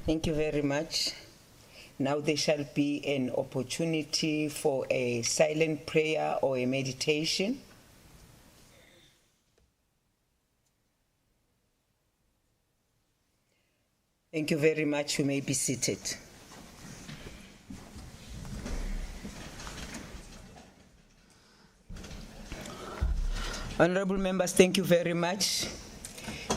Thank you very much. Now there shall be an opportunity for a silent prayer or a meditation. Thank you very much. You may be seated. Honorable members, thank you very much.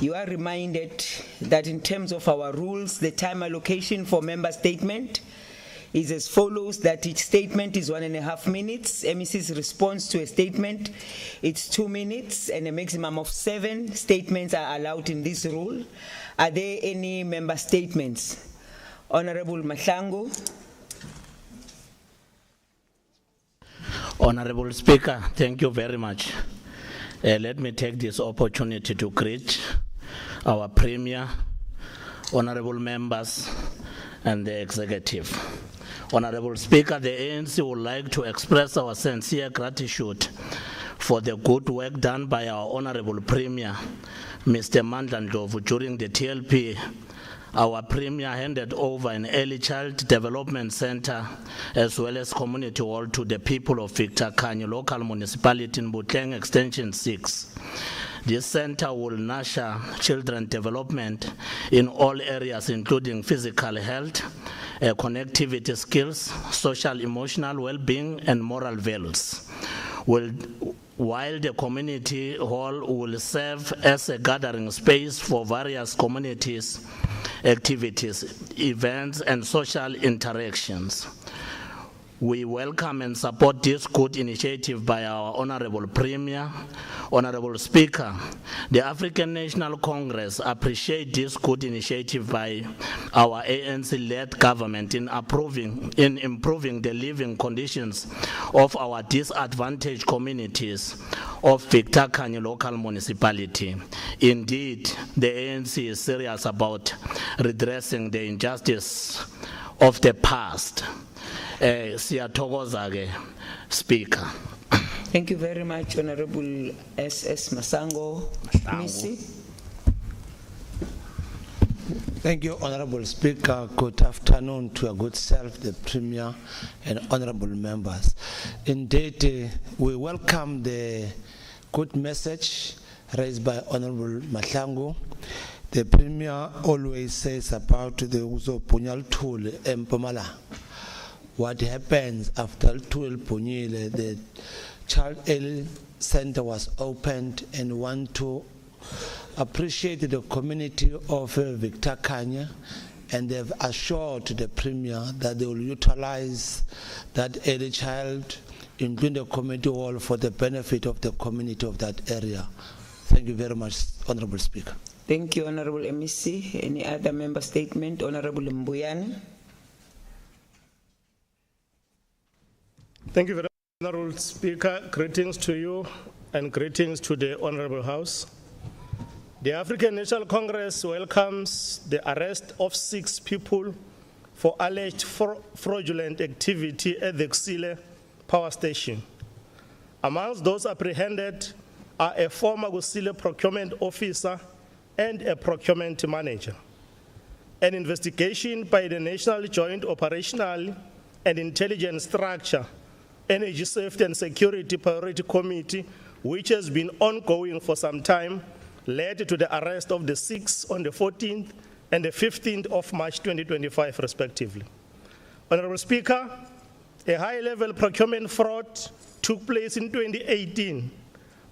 You are reminded that in terms of our rules, the time allocation for member statement is as follows, that each statement is 1.5 minutes. MEC's response to a statement, it's 2 minutes, and a maximum of 7 statements are allowed in this rule. Are there any member statements? Honorable Mahlangu. Honorable Speaker, thank you very much. Let me take this opportunity to greet our Premier, honorable members, and the executive. Honorable Speaker, the ANC would like to express our sincere gratitude for the good work done by our honorable Premier, Mr. Mandla Ndlovu, during the TLP. Our Premier handed over an early child development center as well as community hall to the people of Victor Khanye local municipality in Butleng Extension 6. This center will nurture children development in all areas, including physical health, connectivity skills, social emotional well-being, and moral values. While the community hall will serve as a gathering space for various communities, activities, events, and social interactions. We welcome and support this good initiative by our Honorable Premier. Honorable Speaker, the African National Congress appreciate this good initiative by our ANC-led government in improving the living conditions of our disadvantaged communities of Victor Khanye local municipality. Indeed, the ANC is serious about redressing the injustice of the past. Siyathokoza ke, Speaker. Thank you very much, Honorable S.S. Masango. Missy. Thank you, Honorable Speaker. Good afternoon to your good self, the Premier, and honorable members. Indeed, we welcome the good message raised by Honorable Mahlangu. The Premier always says about the Uzo Punyal tool in Mpumalanga. What happens after Tool Punyile, the Child Early Center was opened, and want to appreciate the community of Victor Khanye, and they've assured the Premier that they will utilize that early child, including the community hall, for the benefit of the community of that area. Thank you very much, Honorable Speaker. Thank you, Honorable MEC. Any other member statement? Honorable Mbuyane. Thank you very much, Honorable Speaker. Greetings to you and greetings to the Honorable House. The African National Congress welcomes the arrest of 6 people for alleged fraudulent activity at the Kusile power station. Amongst those apprehended are a former Kusile procurement officer and a procurement manager. An investigation by the National Joint Operational and Intelligence Structure Energy Safety and Security Priority Committee, which has been ongoing for some time, led to the arrest of the 6 on the 14th and the 15th of March 2025, respectively. Honorable Speaker, a high-level procurement fraud took place in 2018,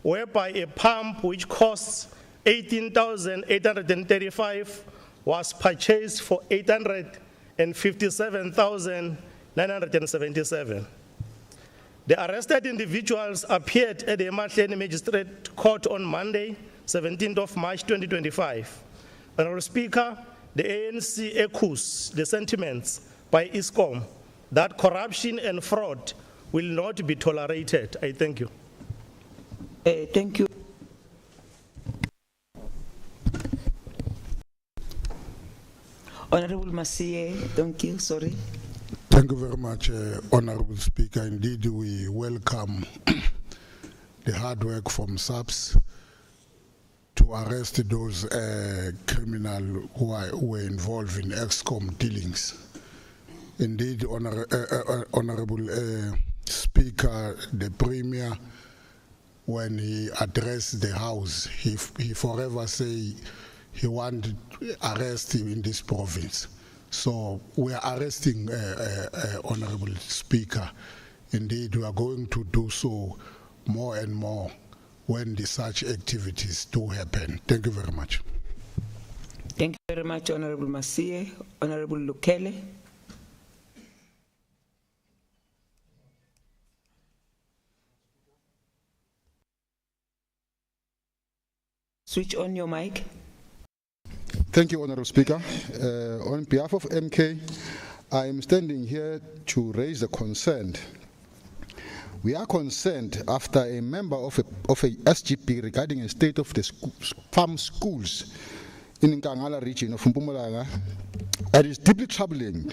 whereby a pump which costs 18,835 was purchased for 857,977. The arrested individuals appeared at the Emahleni Magistrate Court on Monday, 17th of March 2025. Honorable Speaker, the ANC echoes the sentiments by ISCOM that corruption and fraud will not be tolerated. I thank you. Thank you. Honorable Masie, thank you, sorry. Thank you very much, Honorable Speaker. Indeed, we welcome the hard work from SAPS to to arrest those criminals who were involved in EXCOM dealings. Indeed, Honorable Speaker, the Premier, when he addressed the House, he forever say he wanted arrest in this province. So we are arresting Honorable Speaker. Indeed, we are going to do so more and more when such activities do happen. Thank you very much. Thank you very much, Honorable Masie. Honorable Lukele. Switch on your mic. Thank you, Honorable Speaker. On behalf of MK, I am standing here to raise a concern. We are concerned after a member of a SGP regarding a state of the farm schools in Nkangala region of Mpumalanga. It is deeply troubling,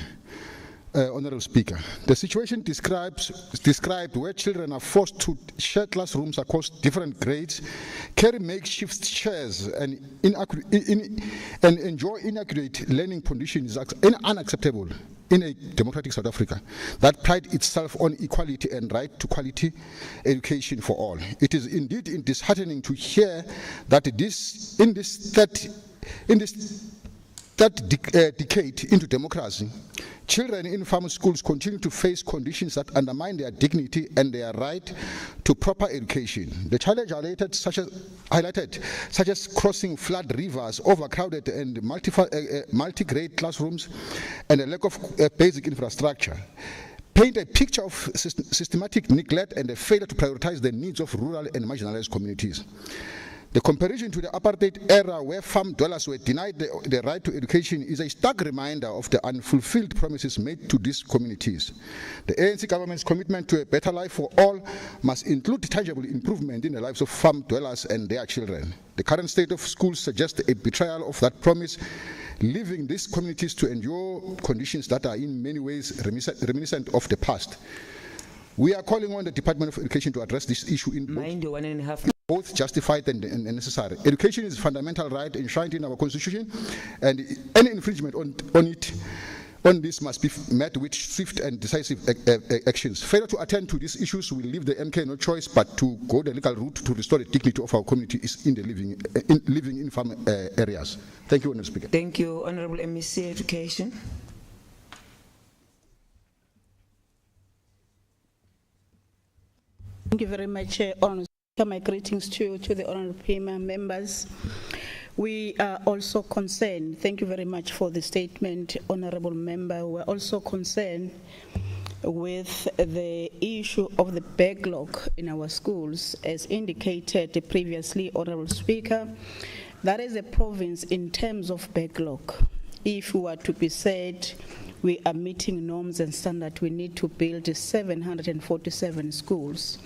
Honorable Speaker. The situation described where children are forced to share classrooms across different grades, carry makeshift chairs, and enjoy inaccurate learning conditions is unacceptable in a democratic South Africa that prides itself on equality and right to quality education for all. It is indeed disheartening to hear that in this third decade into democracy, children in farm schools continue to face conditions that undermine their dignity and their right to proper education. The challenges highlighted, such as crossing flood rivers, overcrowded and multi-grade classrooms, and a lack of basic infrastructure, paint a picture of systematic neglect and a failure to prioritize the needs of rural and marginalized communities. The comparison to the apartheid era where farm dwellers were denied the right to education is a stark reminder of the unfulfilled promises made to these communities. The ANC government's commitment to a better life for all must include tangible improvement in the lives of farm dwellers and their children. The current state of schools suggests a betrayal of that promise, leaving these communities to endure conditions that are in many ways reminiscent of the past. We are calling on the Department of Education to address this issue in both justified and necessary. Education is a fundamental right enshrined in our Constitution, and any infringement on this must be met with swift and decisive actions. Failure to attend to these issues will leave the MK no choice but to go the legal route to restore the dignity of our community in living in farm areas. Thank you, Honourable Speaker. Thank you, Honourable MEC Education. Thank you very much, Honourable Speaker. My greetings to the Honourable Premier members. We are also concerned, thank you very much for the statement, Honourable Member. We're also concerned with the issue of the backlog in our schools. As indicated previously, Honourable Speaker, that is a province in terms of backlog. If we were to be said we are meeting norms and standards, we need to build 747 schools.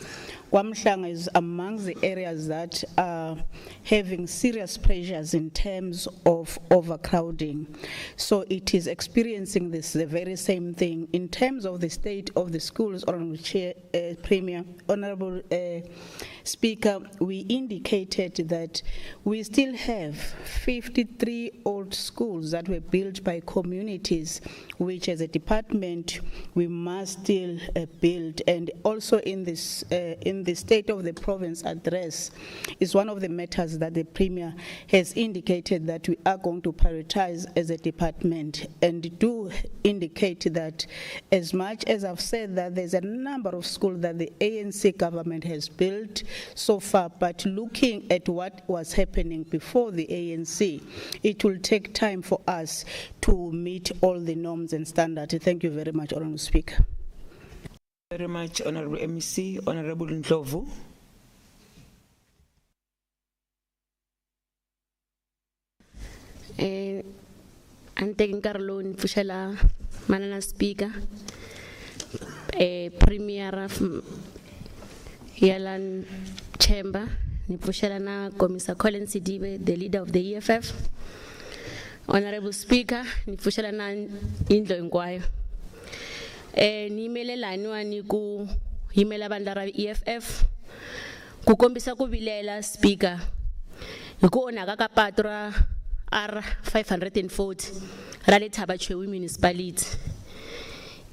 KwaMhlanga is among the areas that are having serious pressures in terms of overcrowding. So it is experiencing the very same thing. In terms of the state of the schools, Honourable Premier, Honourable Speaker, we indicated that we still have 53 old schools that were built by communities, which as a department we must still build. And also in the state of the province address is one of the matters that the Premier has indicated that we are going to prioritize as a department, and do indicate that as much as I've said that there's a number of schools that the ANC government has built so far, but looking at what was happening before the ANC, it will take time for us to meet all the norms and standards. Thank you very much, Honourable Speaker. Very much, Honourable MEC. Honourable Ndlovu. I'm taking Carlo Fushela, Manana Speaker, Premier of Yalan Chamber, Nifushela na Commissar Colin Sidibe, the leader of the EFF. Honourable Speaker, Nifushela na Indlo Ngwayo. Nimele lanwa ni ku himela bandara EFF kukombisa kubilela Speaker Go on Patra R540 Rale Tabachewi municipality.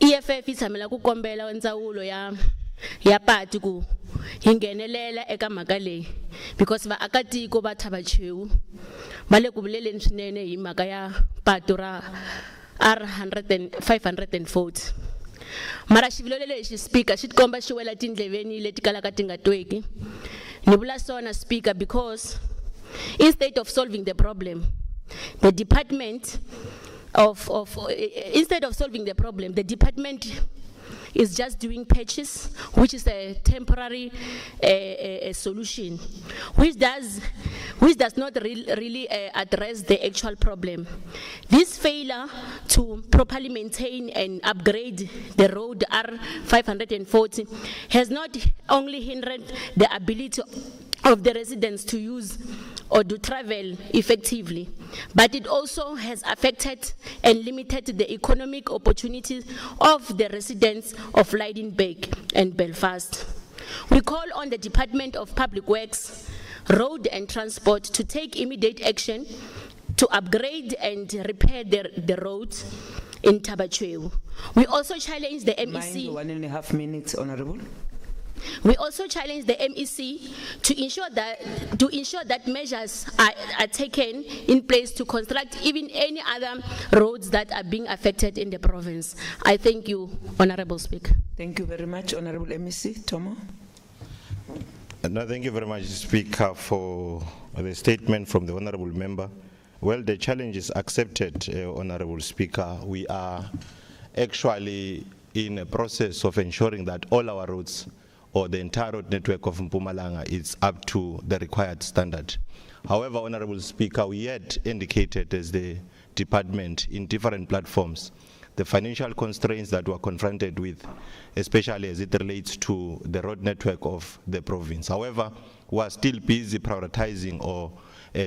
EFF isamela kukombela ndzawulo ya patu ku hingenelela eka mhaka leyi because vaakatiko va Thabachewu va le ku vuleleni swinene hi mhaka ya patu ra R540. Mara xivilelo lexi speaker xi tikomba xi wela tindleveni leti kalaka ti nga tweki. Ni vula sona speaker because instead of solving the problem, the department instead of solving the problem, the department is just doing patches, which is a temporary solution, which does not really address the actual problem. This failure to properly maintain and upgrade the road R540 has not only hindered the ability of the residents to use or to travel effectively, but it also has affected and limited the economic opportunities of the residents of Lydenburg and Belfast. We call on the Department of Public Works, Road and Transport to take immediate action to upgrade and repair the roads in Thabachewu. We also challenge the MEC. Mind 1.5 minutes, Honorable. We also challenge the MEC to ensure that measures are taken in place to construct even any other roads that are being affected in the province. I thank you, Honorable Speaker. Thank you very much, Honorable MEC. Tomo. No, thank you very much, Speaker, for the statement from the Honorable Member. Well, the challenge is accepted, Honorable Speaker. We are actually in a process of ensuring that all our roads or the entire road network of Mpumalanga is up to the required standard. However, Honorable Speaker, we had indicated as the department in different platforms the financial constraints that we're confronted with, especially as it relates to the road network of the province. However, we're still busy prioritizing or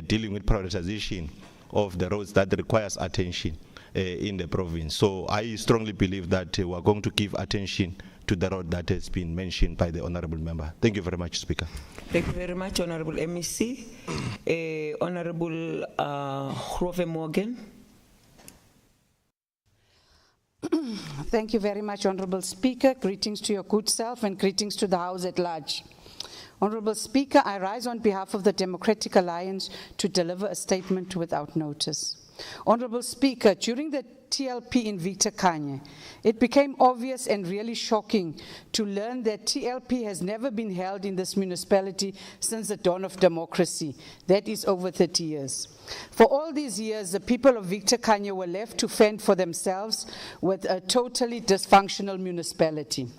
dealing with prioritization of the roads that requires attention in the province. So I strongly believe that we're going to give attention to the road that has been mentioned by the Honorable Member. Thank you very much, Speaker. Thank you very much, Honorable MEC. Honorable Grove Morgan. Thank you very much, Honorable Speaker. Greetings to your good self and greetings to the House at large. Honorable Speaker, I rise on behalf of the Democratic Alliance to deliver a statement without notice. Honorable Speaker, during the TLP in Victor Kanye, it became obvious and really shocking to learn that TLP has never been held in this municipality since the dawn of democracy. That is over 30 years. For all these years, the people of Victor Kanye were left to fend for themselves with a totally dysfunctional municipality.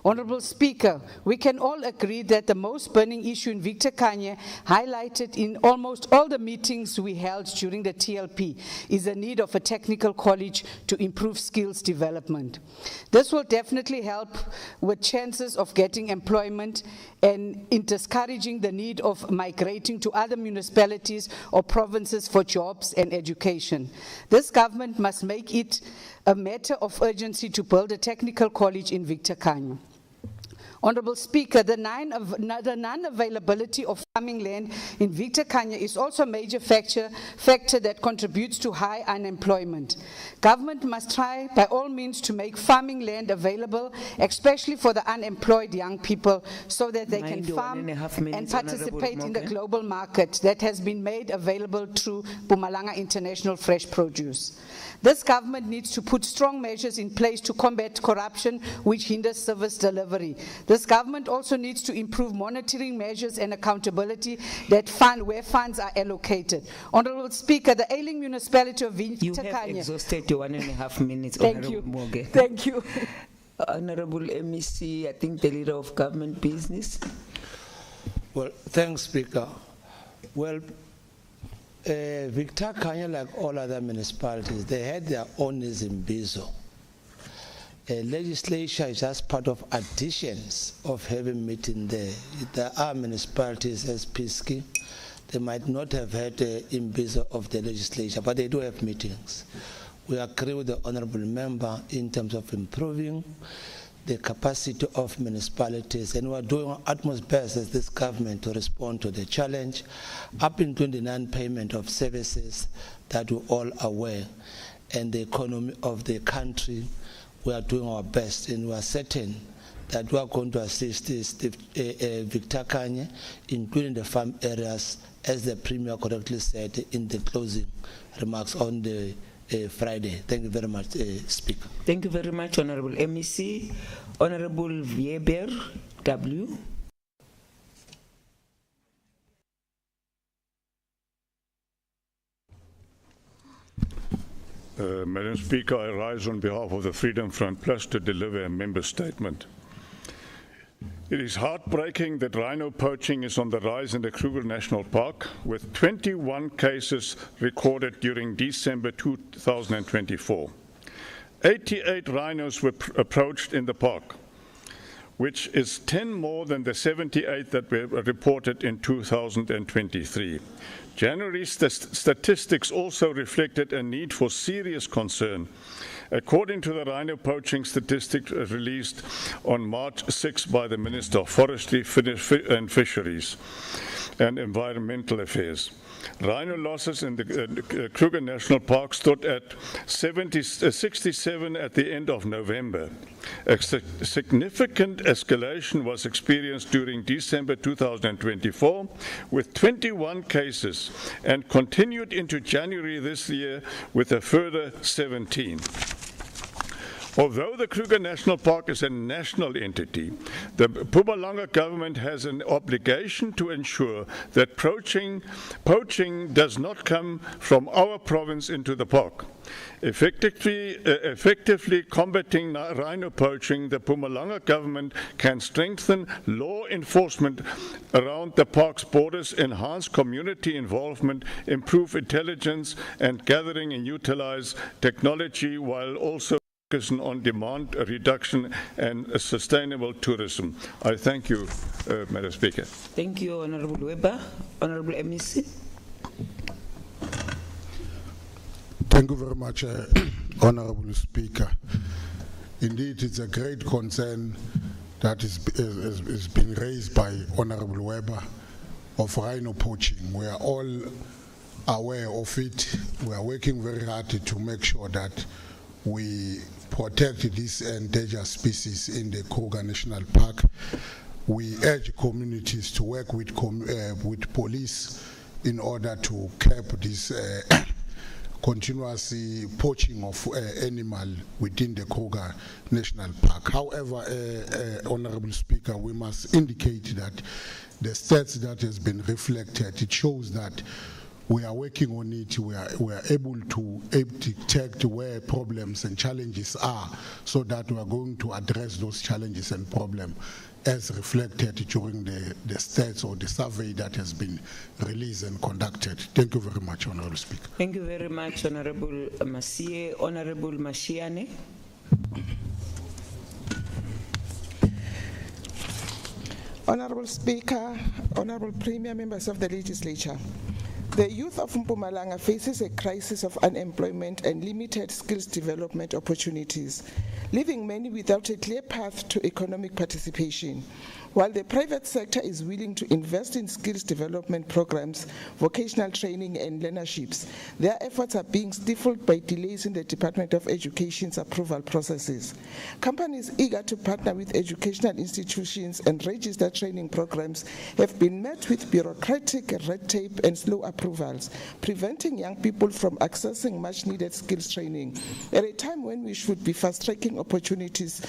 Honorable Speaker, we can all agree that the most burning issue in Victor Kanye, highlighted in almost all the meetings we held during the TLP, is the need of a technical college to improve skills development. This will definitely help with chances of getting employment and in discouraging the need of migrating to other municipalities or provinces for jobs and education. This government must make it a matter of urgency to build a technical college in Victor Kanye. Honorable Speaker, the non-availability of farming land in Victor Kanye is also a major factor that contributes to high unemployment. Government must try by all means to make farming land available, especially for the unemployed young people, so that they can farm and participate in the global market that has been made available through Mpumalanga International Fresh Produce. This government needs to put strong measures in place to combat corruption, which hinders service delivery. This government also needs to improve monitoring measures and accountability where funds are allocated. Honorable Speaker, the ailing municipality of Victor Kanye. You have exhausted your 1.5 minutes, Thank you. Morgan. Thank you. Honorable MEC, I think the leader of government business. Well, thanks, Speaker. Well, Victor Kanye, like all other municipalities, they had their own Zimbizo. Legislature is just part of additions of having meeting there. There are municipalities as Piski. They might not have had the imbizo of the legislature, but they do have meetings. We agree with the Honorable Member in terms of improving the capacity of municipalities, and we are doing our utmost best as this government to respond to the challenge. Up in 29 payment of services that we all aware, and the economy of the country, we are doing our best, and we are certain that we are going to assist Victor Kanye, including the farm areas, as the Premier correctly said in the closing remarks on the Friday. Thank you very much, Speaker. Thank you very much, Honorable MEC. Honorable Vieber W. Madam Speaker, I rise on behalf of the Freedom Front Plus to deliver a member statement. It is heartbreaking that rhino poaching is on the rise in the Kruger National Park, with 21 cases recorded during December 2024. 88 rhinos were approached in the park, which is 10 more than the 78 that were reported in 2023. January's statistics also reflected a need for serious concern. According to the rhino poaching statistics released on March 6 by the Minister of Forestry and Fisheries and Environmental Affairs, rhino losses in the Kruger National Park stood at 67 at the end of November. A significant escalation was experienced during December 2024 with 21 cases, and continued into January this year with a further 17. Although the Kruger National Park is a national entity, the Mpumalanga government has an obligation to ensure that poaching does not come from our province into the park. Effectively combating rhino poaching, the Mpumalanga government can strengthen law enforcement around the park's borders, enhance community involvement, improve intelligence and gathering, and utilize technology, while also focusing on demand reduction and sustainable tourism. I thank you, Madam Speaker. Thank you, Honorable Weber. Honorable MEC. Thank you very much, Honorable Speaker. Indeed, it's a great concern that is been raised by Honorable Weber of rhino poaching. We are all aware of it. We are working very hard to make sure that we protect this endangered species in the Kruger National Park. We urge communities to work with police in order to curb this continuously poaching of animal within the Kruger National Park. However, Honorable Speaker, we must indicate that the stats that has been reflected, it shows that we are working on it. We are able to detect where problems and challenges are, so that we are going to address those challenges and problems as reflected during the stats or the survey that has been released and conducted. Thank you very much, Honorable Speaker. Thank you very much, Honorable Masie. Honorable Mashiane. Honorable Speaker, Honorable Premier, members of the Legislature. The youth of Mpumalanga faces a crisis of unemployment and limited skills development opportunities, leaving many without a clear path to economic participation. While the private sector is willing to invest in skills development programs, vocational training and learnerships, their efforts are being stifled by delays in the Department of Education's approval processes. Companies eager to partner with educational institutions and register training programs have been met with bureaucratic red tape and slow approvals, preventing young people from accessing much-needed skills training at a time when we should be fast-tracking opportunities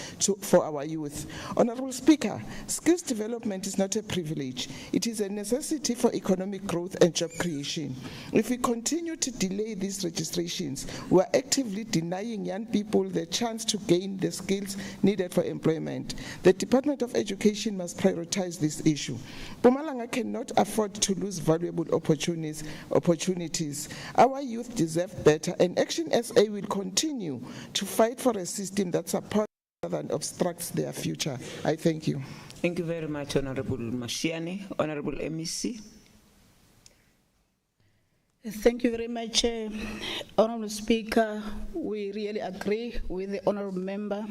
for our youth. Honorable Speaker, skills development is not a privilege. It is a necessity for economic growth and job creation. If we continue to delay these registrations, we are actively denying young people the chance to gain the skills needed for employment. The Department of Education must prioritize this issue. Mpumalanga cannot afford to lose valuable opportunities. Our youth deserve better, and Action SA will continue to fight for a system that supports rather than obstructs their future. I thank you. Thank you very much, Honorable Mashiane. Honorable MEC. Thank you very much, Honourable Speaker. We really agree with the Honourable Member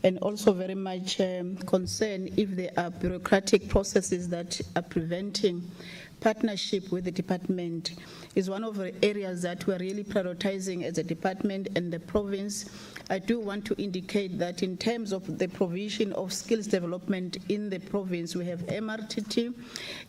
and also very much concerned if there are bureaucratic processes that are preventing partnership with the department. Is one of the areas that we're really prioritizing as a department and the province. I do want to indicate that in terms of the provision of skills development in the province, we have MRTT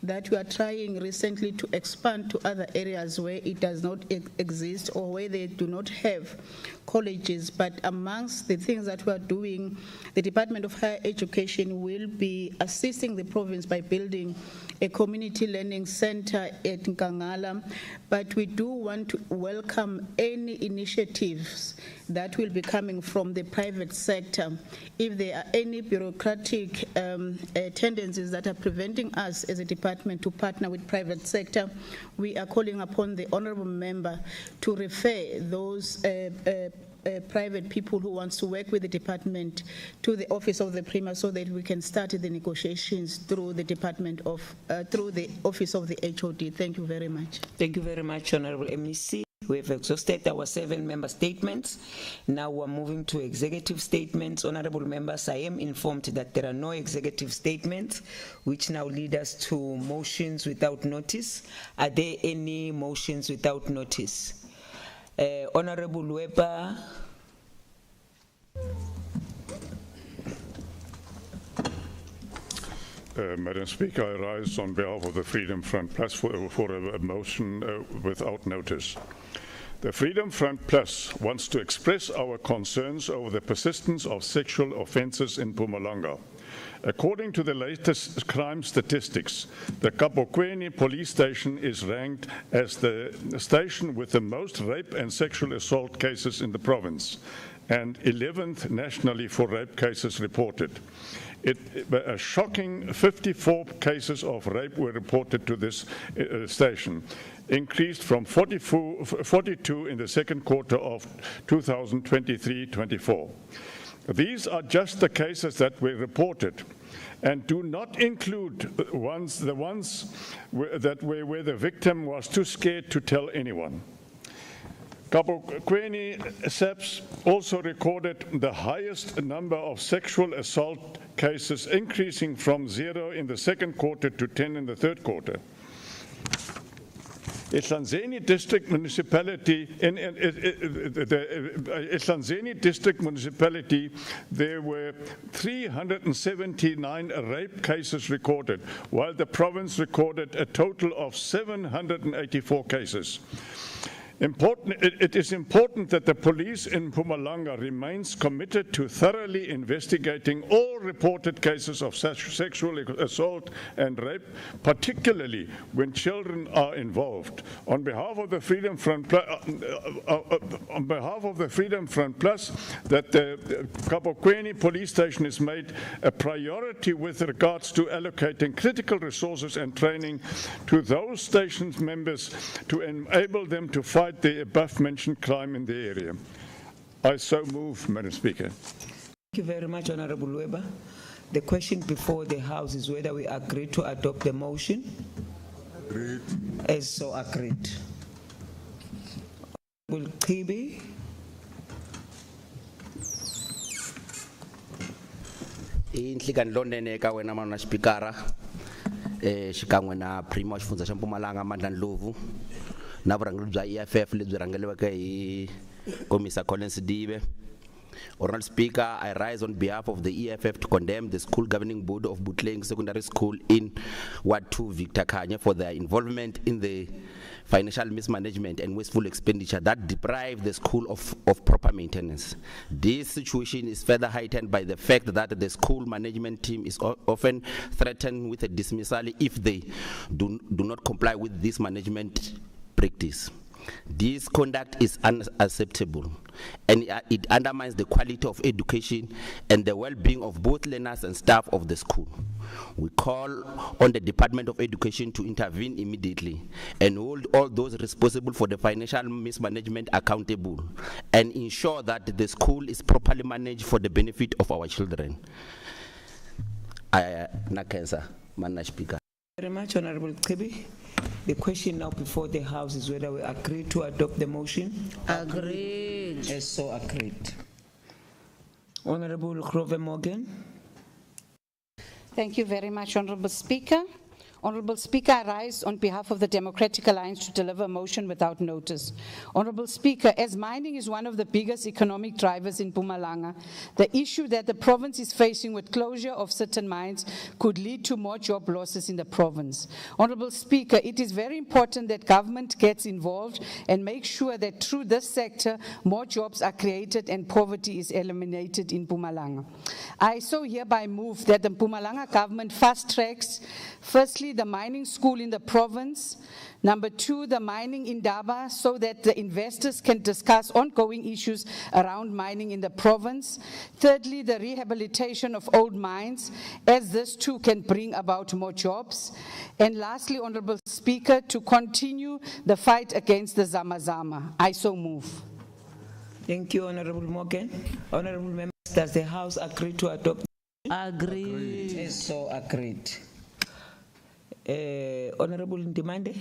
that we are trying recently to expand to other areas where it does not exist or where they do not have colleges. But amongst the things that we are doing, the Department of Higher Education will be assisting the province by building a community learning center at Nkangala, but we do want to welcome any initiatives that will be coming from the private sector. If there are any bureaucratic tendencies that are preventing us as a department to partner with private sector, we are calling upon the Honourable Member to refer those private people who wants to work with the department to the office of the Premier so that we can start the negotiations through the department of, through the office of the HOD. Thank you very much. Thank you very much, Honourable MEC. We have exhausted our 7 member statements. Now we're moving to executive statements. Honourable members, I am informed that there are no executive statements, which now lead us to motions without notice. Are there any motions without notice? Honourable Weber. Madam Speaker, I rise on behalf of the Freedom Front Plus for a motion without notice. The Freedom Front Plus wants to express our concerns over the persistence of sexual offences in Mpumalanga. According to the latest crime statistics, the Kabokweni police station is ranked as the station with the most rape and sexual assault cases in the province, and 11th nationally for rape cases reported. A shocking 54 cases of rape were reported to this station, increased from 42 in the second quarter of 2023-24. These are just the cases that were reported and do not include the ones where the victim was too scared to tell anyone. Kabokweni SAPS also recorded the highest number of sexual assault cases, increasing from 0 in the second quarter to 10 in the third quarter. Ehlanzeni District Municipality, Ehlanzeni District Municipality, there were 379 rape cases recorded, while the province recorded a total of 784 cases. It is important that the police in Mpumalanga remains committed to thoroughly investigating all reported cases of sexual assault and rape, particularly when children are involved. On behalf of the Freedom Front Plus, that the Kabokweni police station is made a priority with regards to allocating critical resources and training to those stations members to enable them to fight the above-mentioned crime in the area. I so move, Madam Speaker. Thank you very much, Honourable Weber. The question before the House is whether we agree to adopt the motion. Agreed. As so agreed. Honourable Kibi. Inhlikani lonene ka wena mana Speakera xikan'we na Premier wa xifundza xa Mpumalanga Mandla Ndlovu na vurhangeri bya EFF lebyi rhangeleweke hi Komisa Collins Dibe. Honourable Speaker, I rise on behalf of the EFF to condemn the School Governing Board of Butleng Secondary School in Ward 2 Victor Kanye for their involvement in the financial mismanagement and wasteful expenditure that deprive the school of proper maintenance. This situation is further heightened by the fact that the school management team is often threatened with a dismissal if they do not comply with this management practice. This conduct is unacceptable and it undermines the quality of education and the well-being of both learners and staff of the school. We call on the Department of Education to intervene immediately and hold all those responsible for the financial mismanagement accountable and ensure that the school is properly managed for the benefit of our children. Very much, Honourable Kibi. The question now before the House is whether we agree to adopt the motion. Agreed. As so agreed. Honorable Grover Morgan. Thank you very much, Honorable Speaker. Honorable Speaker, I rise on behalf of the Democratic Alliance to deliver a motion without notice. Honorable Speaker, as mining is one of the biggest economic drivers in Mpumalanga, the issue that the province is facing with closure of certain mines could lead to more job losses in the province. Honorable Speaker, it is very important that government gets involved and makes sure that through this sector, more jobs are created and poverty is eliminated in Mpumalanga. I so hereby move that the Mpumalanga government fast tracks, firstly, the mining school in the province, number 2, the mining in Daba, so that the investors can discuss ongoing issues around mining in the province. Thirdly, the rehabilitation of old mines, as this too can bring about more jobs. And lastly, Honorable Speaker, to continue the fight against the Zamazama. I so move. Thank you, Honorable Morgan. Honorable members, does the House agree to adopt? Agreed. As so agreed. Honorable Ndimande.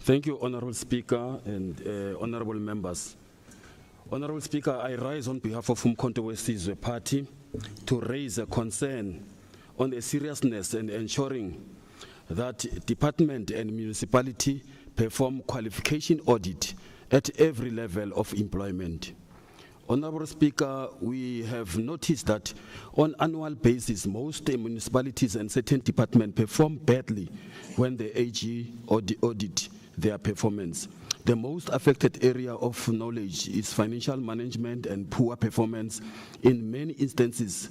Thank you, Honorable Speaker and honorable members. Honorable Speaker, I rise on behalf of Umkhonto weSizwe Party to raise a concern on the seriousness and ensuring that department and municipality perform qualification audit at every level of employment. Honorable Speaker, we have noticed that on annual basis, most municipalities and certain departments perform badly when the AG audit their performance. The most affected area of knowledge is financial management, and poor performance in many instances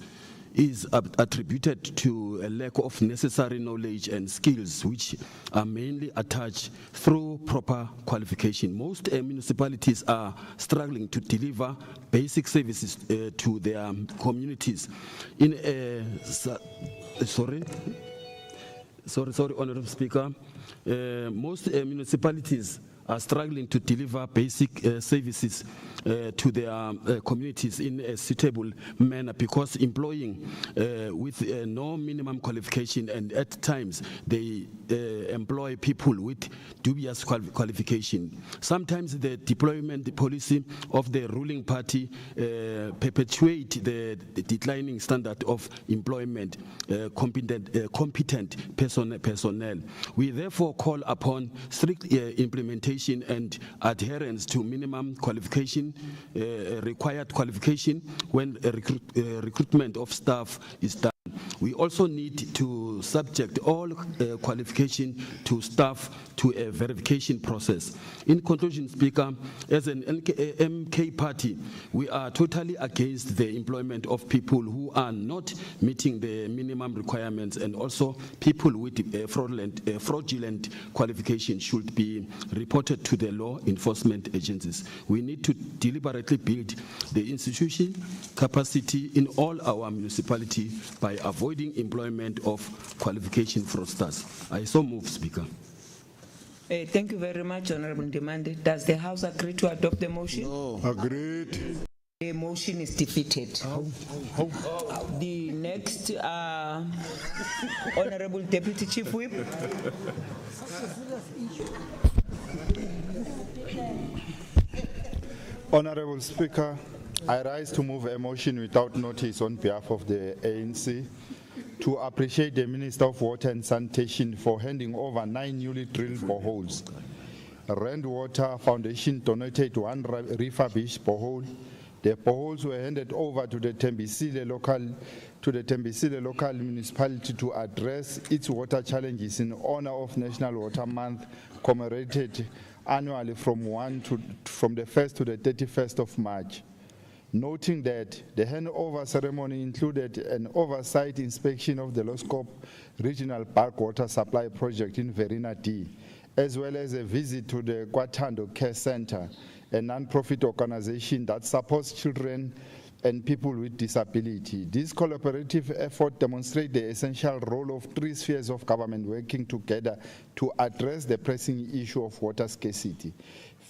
is attributed to a lack of necessary knowledge and skills, which are mainly attached through proper qualification. Most municipalities are struggling to deliver basic services to their communities. Sorry, Honorable Speaker. Most municipalities are struggling to deliver basic services to their communities in a suitable manner because employing with no minimum qualification, and at times they employ people with dubious qualification. Sometimes the deployment policy of the ruling party perpetuate the declining standard of employment competent personnel. We therefore call upon strict implementation and adherence to minimum qualification, required qualification when recruitment of staff is done. We also need to subject all qualification to staff to a verification process. In conclusion, Speaker, as an MK party, we are totally against the employment of people who are not meeting the minimum requirements, and also people with fraudulent qualification should be reported to the law enforcement agencies. We need to deliberately build the institution capacity in all our municipality by avoiding employment of qualification fraudsters. I so move, Speaker. Thank you very much, Honorable Ndimande. Does the House agree to adopt the motion? No. Agreed. The motion is defeated. The next, Honorable Deputy Chief Whip. Honorable Speaker, I rise to move a motion without notice on behalf of the ANC to appreciate the Minister of Water and Sanitation for handing over 9 newly drilled boreholes. Rand Water Foundation donated 1 refurbished borehole. The boreholes were handed over to the Tembisile local municipality to address its water challenges in honor of National Water Month, commemorated annually from the 1st to the 31st of March. Noting that the handover ceremony included an oversight inspection of the Loskop Regional Bulk Water Supply Project in Verina D, as well as a visit to the Kwatando Care Center, a non-profit organization that supports children and people with disability. This collaborative effort demonstrates the essential role of 3 spheres of government working together to address the pressing issue of water scarcity.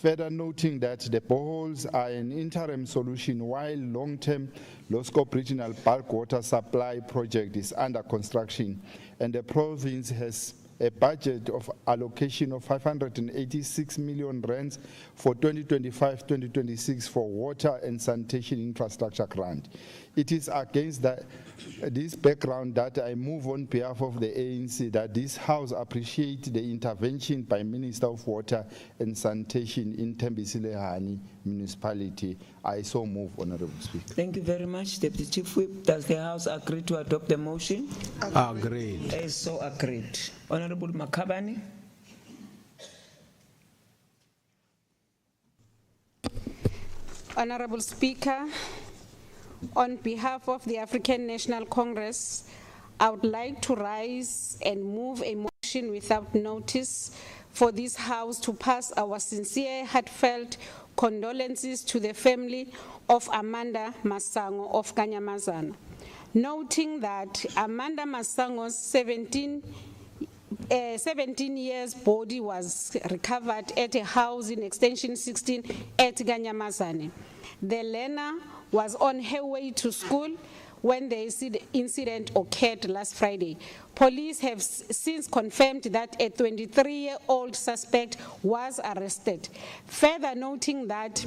Further noting that the boreholes are an interim solution while long-term low-scope regional bulk water supply project is under construction, and the province has a budget of allocation of 586 million rands for 2025-2026 for water and sanitation infrastructure grant. It is against this background that I move on behalf of the ANC that this House appreciate the intervention by Minister of Water and Sanitation in Tembisilehani Municipality. I so move, Honorable Speaker. Thank you very much, Deputy Chief Whip. Does the House agree to adopt the motion? Agreed. Is so agreed. Honorable Makabani. Honorable Speaker, on behalf of the African National Congress, I would like to rise and move a motion without notice for this House to pass our sincere, heartfelt condolences to the family of Amanda Masango of Kanyamazana, noting that Amanda Masango's 17 years body was recovered at a house in Extension 16 at Kanyamazane. The learner was on her way to school when the incident occurred last Friday. Police have since confirmed that a 23-year-old suspect was arrested. Further noting that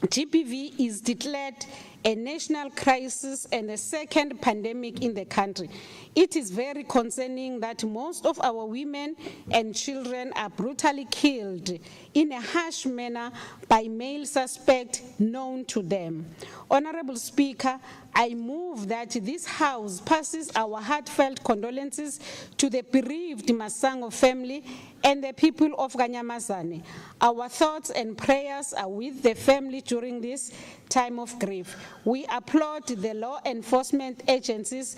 GBV is declared a national crisis and a second pandemic in the country. It is very concerning that most of our women and children are brutally killed in a harsh manner by male suspects known to them. Honorable Speaker, I move that this House passes our heartfelt condolences to the bereaved Masango family and the people of Kanyamazane. Our thoughts and prayers are with the family during this time of grief. We applaud the law enforcement agencies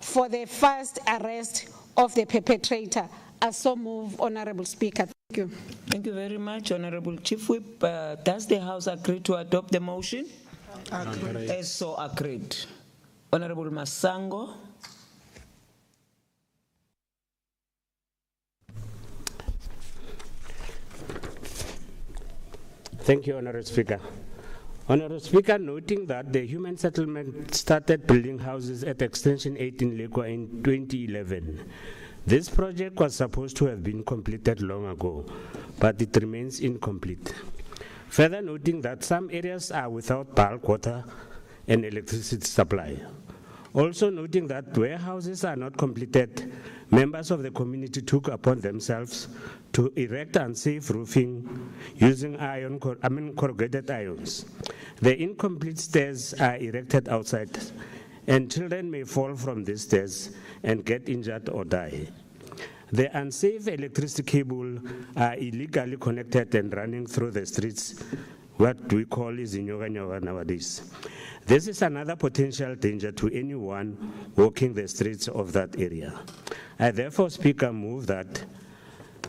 for the first arrest of the perpetrator. I so move, Honorable Speaker. Thank you. Thank you very much, Honorable Chief Whip. Does the House agree to adopt the motion? Agreed. Is so agreed. Honorable Masango. Thank you, Honorable Speaker. Honorable Speaker, noting that the human settlement started building houses at Extension 18 Lekwa in 2011. This project was supposed to have been completed long ago, but it remains incomplete. Further noting that some areas are without bulk water and electricity supply. Also noting that where houses are not completed, members of the community took upon themselves to erect unsafe roofing using corrugated irons. The incomplete stairs are erected outside, and children may fall from these stairs and get injured or die. The unsafe electricity cable are illegally connected and running through the streets, what we call is inyoga nowadays. This is another potential danger to anyone walking the streets of that area. I therefore, Speaker, move that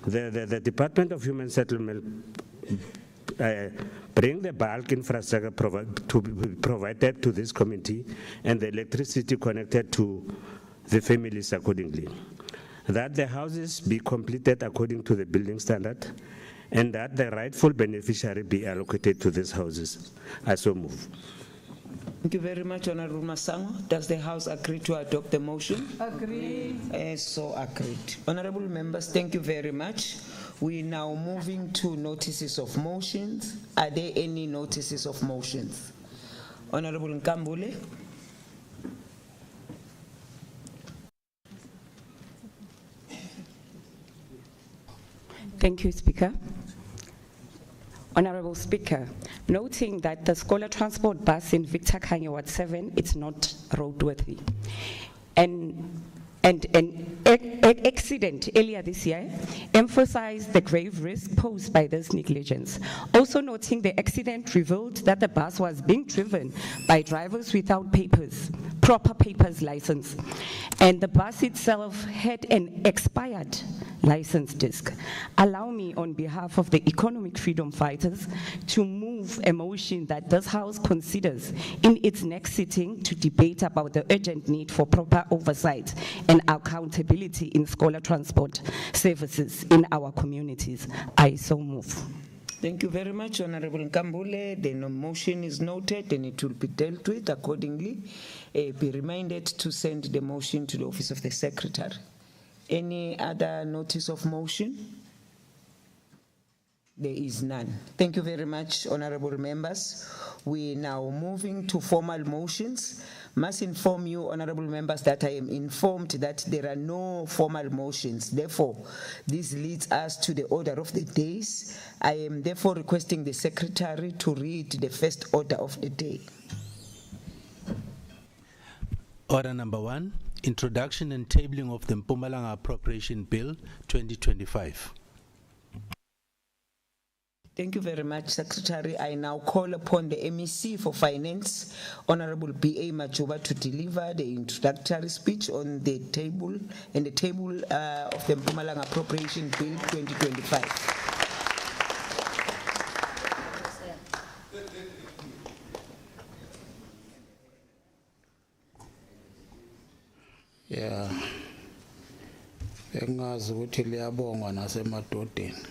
the Department of Human Settlement bring the bulk infrastructure to be provided to this committee and the electricity connected to the families accordingly. That the houses be completed according to the building standard, and that the rightful beneficiary be allocated to these houses. I so move. Thank you very much, Honorable Masango. Does the House agree to adopt the motion? Agreed. So agreed. Honorable members, thank you very much. We are now moving to notices of motions. Are there any notices of motions? Honorable Nkambule. Thank you, Speaker. Honorable Speaker, noting that the scholar transport bus in Victor Kanye Ward 7 is not roadworthy. And an accident earlier this year emphasized the grave risk posed by this negligence. Also noting the accident revealed that the bus was being driven by drivers without proper papers license. And the bus itself had an expired license disc. Allow me on behalf of the economic freedom fighters to move a motion that this House considers in its next sitting to debate about the urgent need for proper oversight and accountability in scholar transport services in our communities. I so move. Thank you very much, Honorable Nkambule. The motion is noted and it will be dealt with accordingly. Be reminded to send the motion to the Office of the Secretary. Any other notice of motion? There is none. Thank you very much, honorable members. We now moving to formal motions. Must inform you, honorable members, that I am informed that there are no formal motions. Therefore, this leads us to the order of the days. I am therefore requesting the secretary to read the first order of the day. Order number 1, introduction and tabling of the Mpumalanga Appropriation Bill 2025. Thank you very much, Secretary. I now call upon the MEC for Finance, Honorable B.A. Majuba, to deliver the introductory speech on the table of the Mpumalanga Appropriation Bill 2025. Yeah. Engazi ukuthi liyabonga nasemadodeni.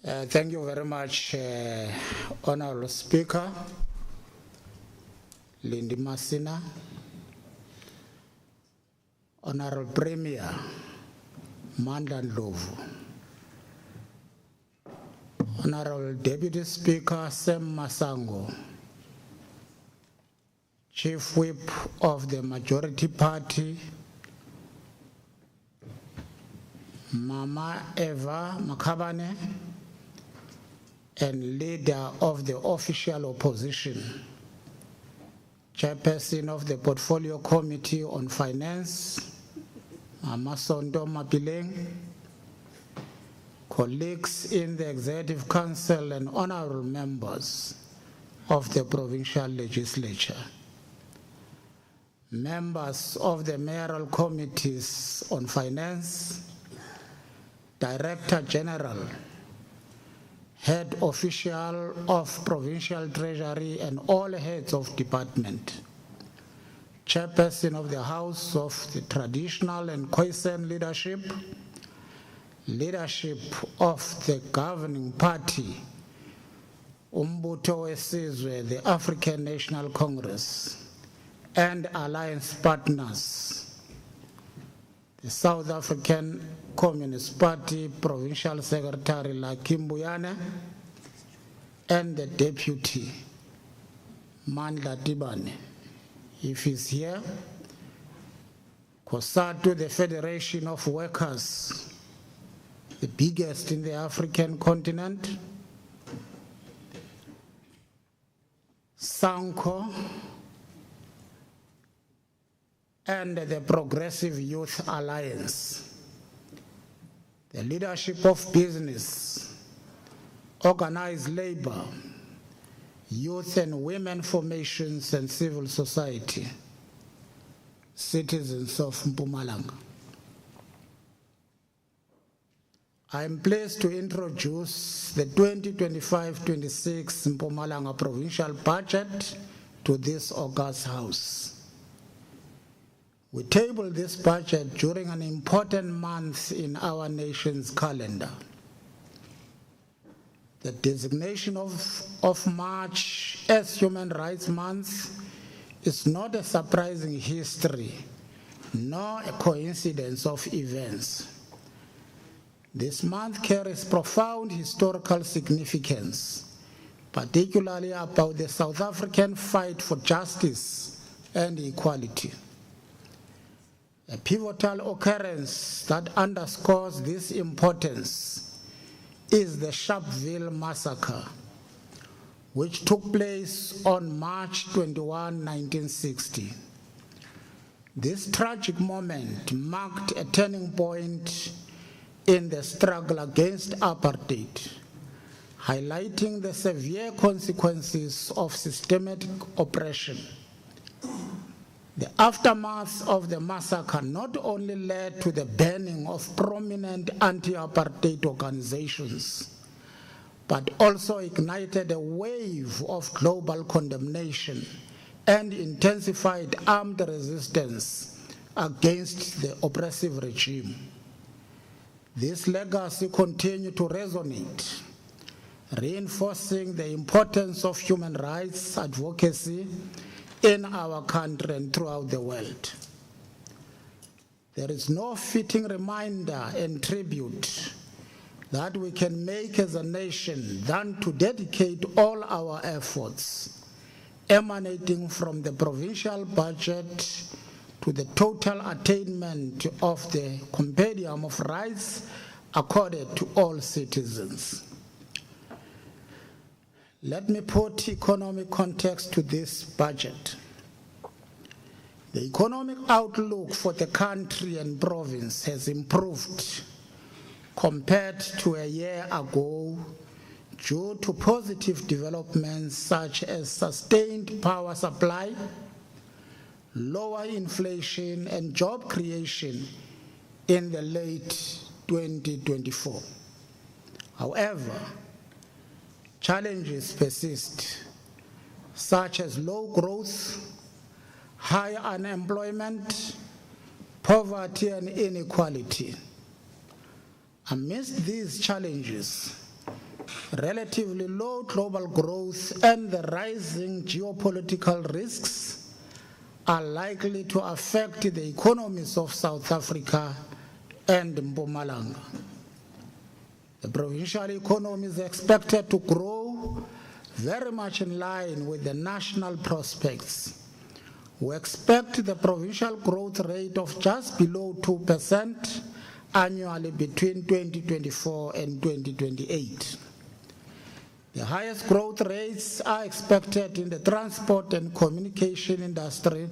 Thank you very much, Honorable Speaker, Lindy Masina, Honorable Premier, Mandla Ndlovu, Honorable Deputy Speaker Sam Masango, Chief Whip of the Majority Party, Mama Eva Makabane, and leader of the official opposition, chairperson of the Portfolio Committee on Finance, Mama Sondo Mapileng, colleagues in the Executive Council and honorable members of the Provincial Legislature, members of the Mayoral Committees on Finance, Director General, Head Official of Provincial Treasury and all heads of department, Chairperson of the House of the Traditional and Khoisan Leadership, leadership of the governing party, Umbutho Wesizwe, the African National Congress, and alliance partners, the South African Communist Party Provincial Secretary Lakim Buyane, and the Deputy Mandla Tibane, if he's here, COSATU, the Federation of Workers, the biggest in the African continent, SANCO, and the Progressive Youth Alliance, the leadership of business, organized labor, youth and women formations and civil society, citizens of Mpumalanga. I am pleased to introduce the 2025-26 Mpumalanga Provincial Budget to this august House. We tabled this budget during an important month in our nation's calendar. The designation of March as Human Rights Month is not a surprising history, nor a coincidence of events. This month carries profound historical significance, particularly about the South African fight for justice and equality. A pivotal occurrence that underscores this importance is the Sharpeville massacre, which took place on March 21, 1960. This tragic moment marked a turning point in the struggle against apartheid, highlighting the severe consequences of systemic oppression. The aftermath of the massacre not only led to the banning of prominent anti-apartheid organizations, but also ignited a wave of global condemnation and intensified armed resistance against the oppressive regime. This legacy continues to resonate, reinforcing the importance of human rights advocacy in our country and throughout the world. There is no fitting reminder and tribute that we can make as a nation than to dedicate all our efforts emanating from the provincial budget to the total attainment of the compendium of rights accorded to all citizens. Let me put economic context to this budget. The economic outlook for the country and province has improved compared to a year ago due to positive developments such as sustained power supply, lower inflation, and job creation in the late 2024. However, challenges persist, such as low growth, high unemployment, poverty, and inequality. Amidst these challenges, relatively low global growth and the rising geopolitical risks are likely to affect the economies of South Africa and Mpumalanga. The provincial economy is expected to grow very much in line with the national prospects. We expect the provincial growth rate of just below 2% annually between 2024 and 2028. The highest growth rates are expected in the transport and communication industry,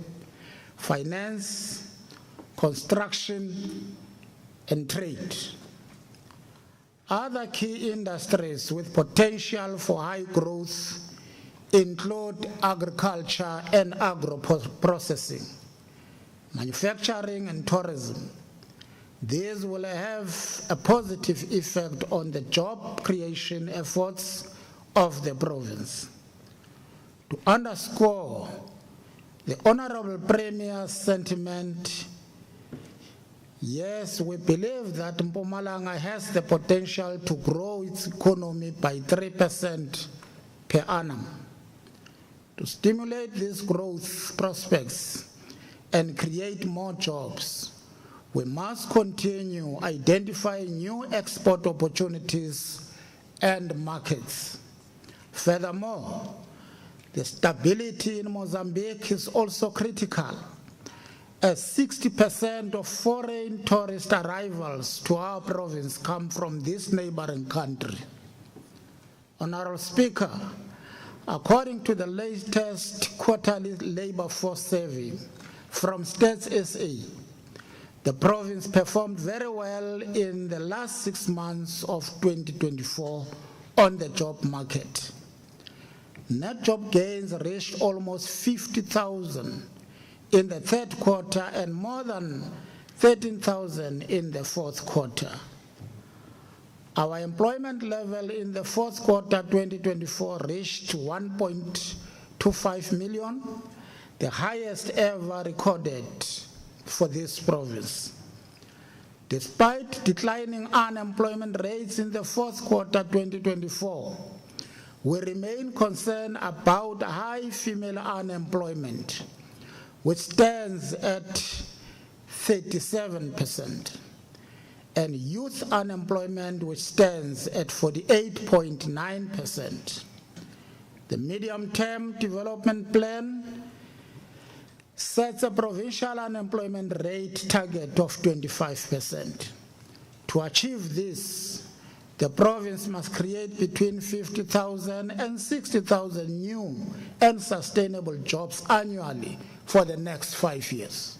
finance, construction, and trade. Other key industries with potential for high growth include agriculture and agro-processing, manufacturing, and tourism. These will have a positive effect on the job creation efforts of the province. To underscore the Honorable Premier's sentiment, yes, we believe that Mpumalanga has the potential to grow its economy by 3% per annum. To stimulate these growth prospects and create more jobs, we must continue identifying new export opportunities and markets. Furthermore, the stability in Mozambique is also critical, as 60% of foreign tourist arrivals to our province come from this neighboring country. Honorable Speaker, according to the latest quarterly labor force survey from Stats SA, the province performed very well in the last 6 months of 2024 on the job market. Net job gains reached almost 50,000 in the third quarter and more than 13,000 in the fourth quarter. Our employment level in the fourth quarter 2024 reached 1.25 million, the highest ever recorded for this province. Despite declining unemployment rates in the fourth quarter 2024, we remain concerned about high female unemployment, which stands at 37%, and youth unemployment, which stands at 48.9%. The medium-term development plan sets a provincial unemployment rate target of 25%. To achieve this, the province must create between 50,000 and 60,000 new and sustainable jobs annually for the next 5 years.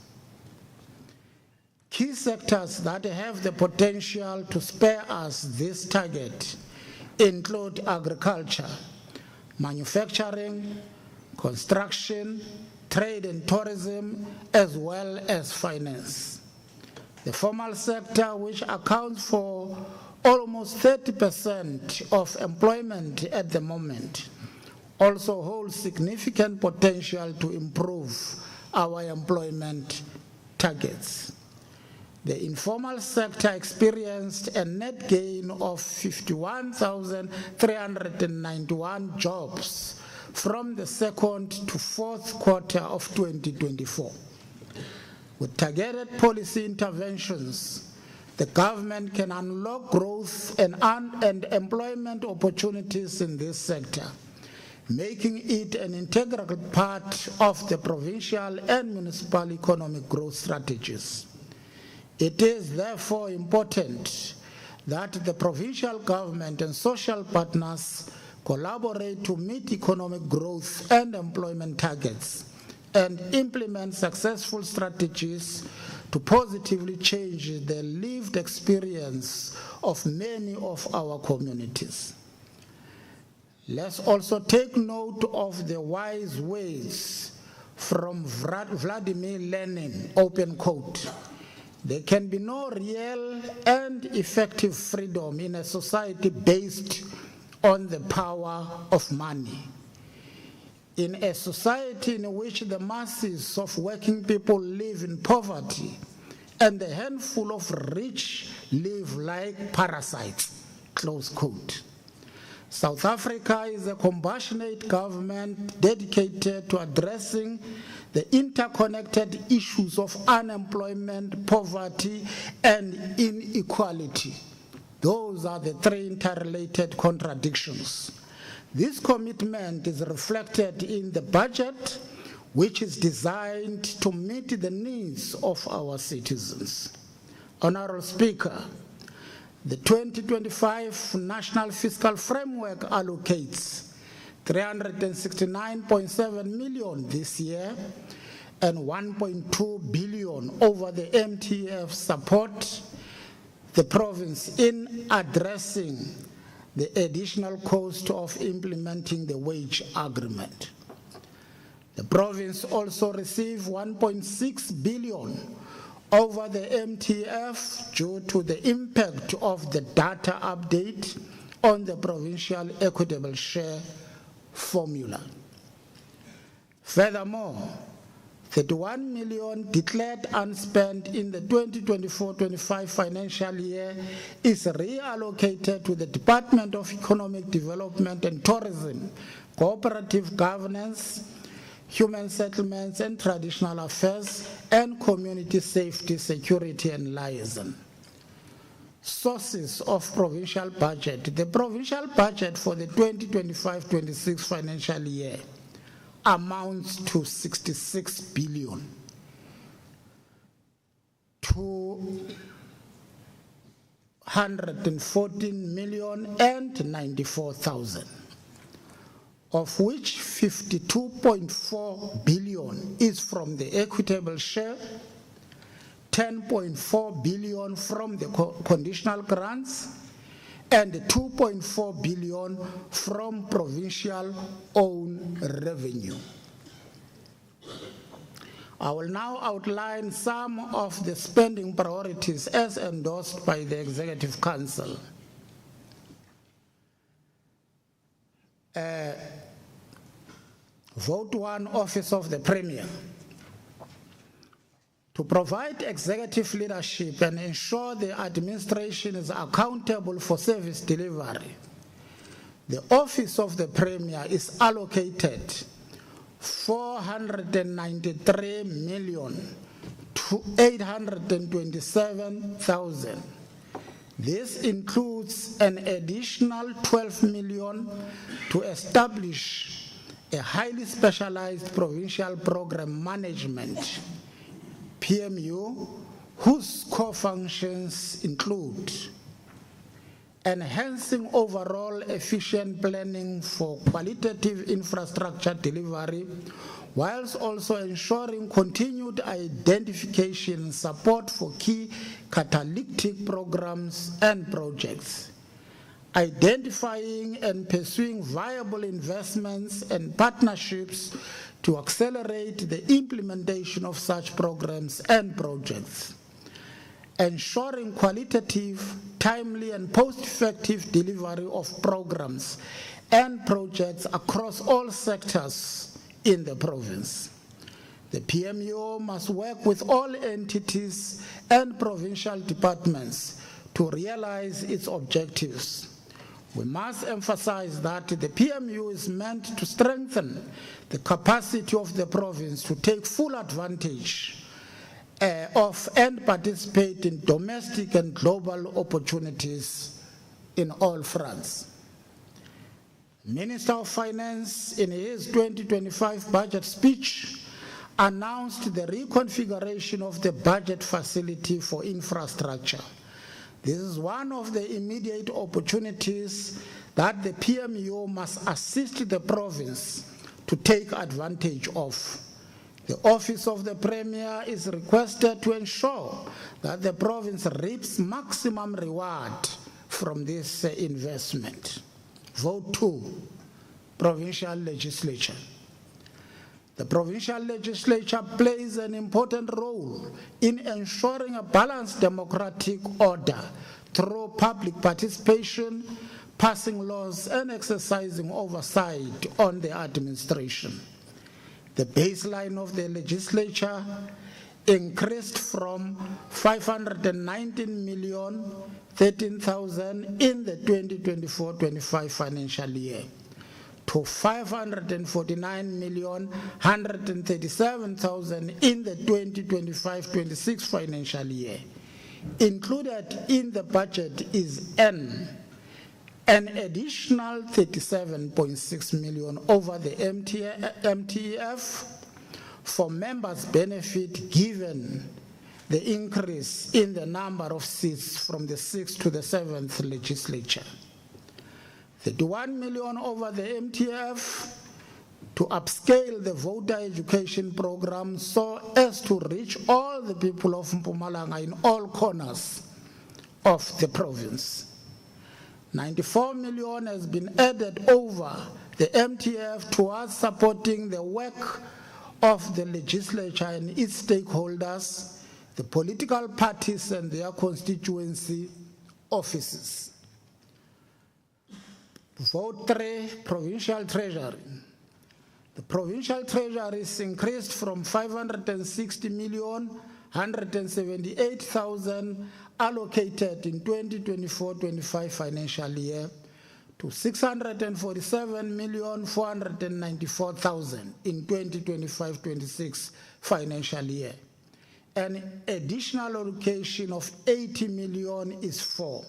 Key sectors that have the potential to spare us this target include agriculture, manufacturing, construction, trade and tourism, as well as finance. The formal sector, which accounts for almost 30% of employment at the moment, also holds significant potential to improve our employment targets. The informal sector experienced a net gain of 51,391 jobs from the second to fourth quarter of 2024. With targeted policy interventions, the government can unlock growth and employment opportunities in this sector, making it an integral part of the provincial and municipal economic growth strategies. It is therefore important that the provincial government and social partners collaborate to meet economic growth and employment targets and implement successful strategies to positively change the lived experience of many of our communities. Let's also take note of the wise words from Vladimir Lenin, open quote. There can be no real and effective freedom in a society based on the power of money. In a society in which the masses of working people live in poverty and a handful of rich live like parasites, close quote. South Africa is a compassionate government dedicated to addressing the interconnected issues of unemployment, poverty, and inequality. Those are the three interrelated contradictions. This commitment is reflected in the budget, which is designed to meet the needs of our citizens. Honorable Speaker, the 2025 National Fiscal Framework allocates 369.7 million this year and 1.2 billion over the MTF support the province in addressing the additional cost of implementing the wage agreement. The province also received 1.6 billion over the MTF due to the impact of the data update on the provincial equitable share formula. Furthermore, 31 million declared unspent in the 2024-25 financial year is reallocated to the Department of Economic Development and Tourism, Cooperative Governance, Human Settlements and Traditional Affairs, and Community Safety, Security and Liaison. Sources of provincial budget. The provincial budget for the 2025-26 financial year amounts to 66 billion to 114,094,000, of which 52.4 billion is from the equitable share, 10.4 billion from the conditional grants, and 2.4 billion from provincial own revenue. I will now outline some of the spending priorities as endorsed by the Executive Council. Vote 1, Office of the Premier. To provide executive leadership and ensure the administration is accountable for service delivery, the Office of the Premier is allocated 493,827,000. This includes an additional 12 million to establish a highly specialized provincial program management PMU, whose core functions include enhancing overall efficient planning for qualitative infrastructure delivery, whilst also ensuring continued identification and support for key catalytic programs and projects, identifying and pursuing viable investments and partnerships to accelerate the implementation of such programs and projects, ensuring qualitative, timely, and post-effective delivery of programs and projects across all sectors in the province, The PMU must work with all entities and provincial departments to realize its objectives. We must emphasize that the PMU is meant to strengthen the capacity of the province to take full advantage of and participate in domestic and global opportunities in all fronts. Minister of Finance, in his 2025 budget speech, announced the reconfiguration of the budget facility for infrastructure. This is one of the immediate opportunities that the PMU must assist the province to take advantage of. The Office of the Premier is requested to ensure that the province reaps maximum reward from this investment. Vote 2, Provincial Legislature. The provincial legislature plays an important role in ensuring a balanced democratic order through public participation, passing laws, and exercising oversight on the administration. The baseline of the legislature increased from 519,013,000 in the 2024-25 financial year to 549,137,000 in the 2025-26 financial year. Included in the budget is an additional 37.6 million over the MTF for members' benefit given the increase in the number of seats from the 6th to the 7th legislature. 31 million over the MTF to upscale the voter education program so as to reach all the people of Mpumalanga in all corners of the province. 94 million has been added over the MTF towards supporting the work of the legislature and its stakeholders, the political parties and their constituency offices. Vote 3, Provincial Treasury. The Provincial Treasury is increased from 560,178,000 allocated in 2024-25 financial year to 647,494,000 in 2025-26 financial year. An additional allocation of 80 million is for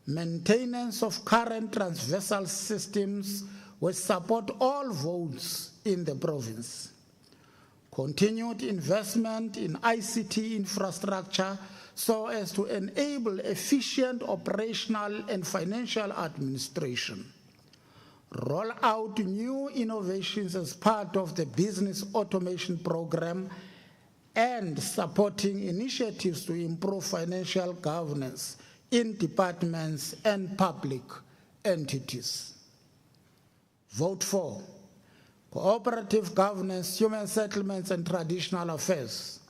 maintenance of current transversal systems which support all votes in the province. Continued investment in ICT infrastructure so as to enable efficient operational and financial administration. Roll out new innovations as part of the business automation program and supporting initiatives to improve financial governance in departments and public entities. Vote 4, Cooperative Governance, Human Settlements and Traditional Affairs.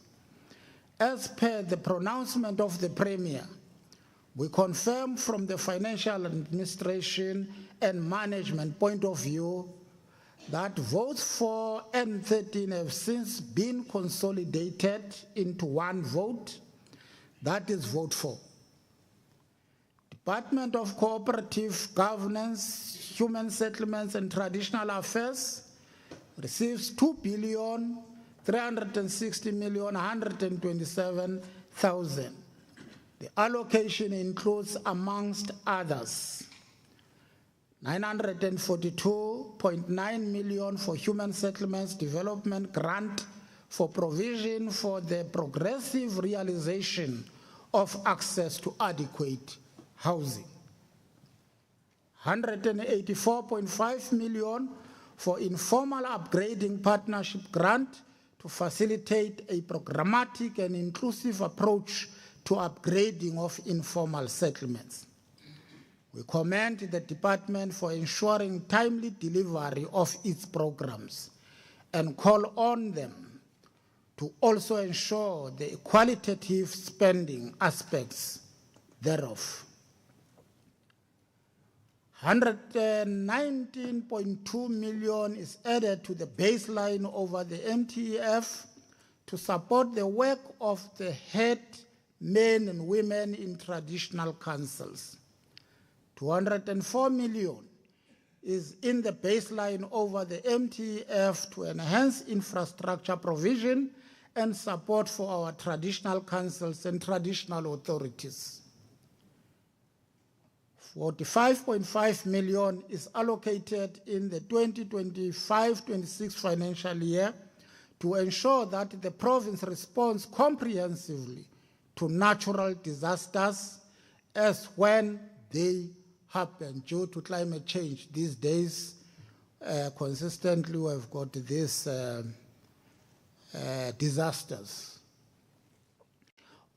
As per the pronouncement of the Premier, we confirm from the financial administration and management point of view that votes 4 and 13 have since been consolidated into one vote. That is vote 4. Department of Cooperative Governance, Human Settlements and Traditional Affairs receives 2,360,127,000. The allocation includes, amongst others, 942.9 million for Human Settlements Development Grant for provision for the progressive realization of access to adequate housing. 184.5 million for informal upgrading partnership grant to facilitate a programmatic and inclusive approach to upgrading of informal settlements. We commend the department for ensuring timely delivery of its programs and call on them to also ensure the qualitative spending aspects thereof. 119.2 million is added to the baseline over the MTEF to support the work of the head men and women in traditional councils. 204 million is in the baseline over the MTEF to enhance infrastructure provision and support for our traditional councils and traditional authorities. 45.5 million is allocated in the 2025-26 financial year to ensure that the province responds comprehensively to natural disasters as when they happen due to climate change. These days, consistently we have got these disasters.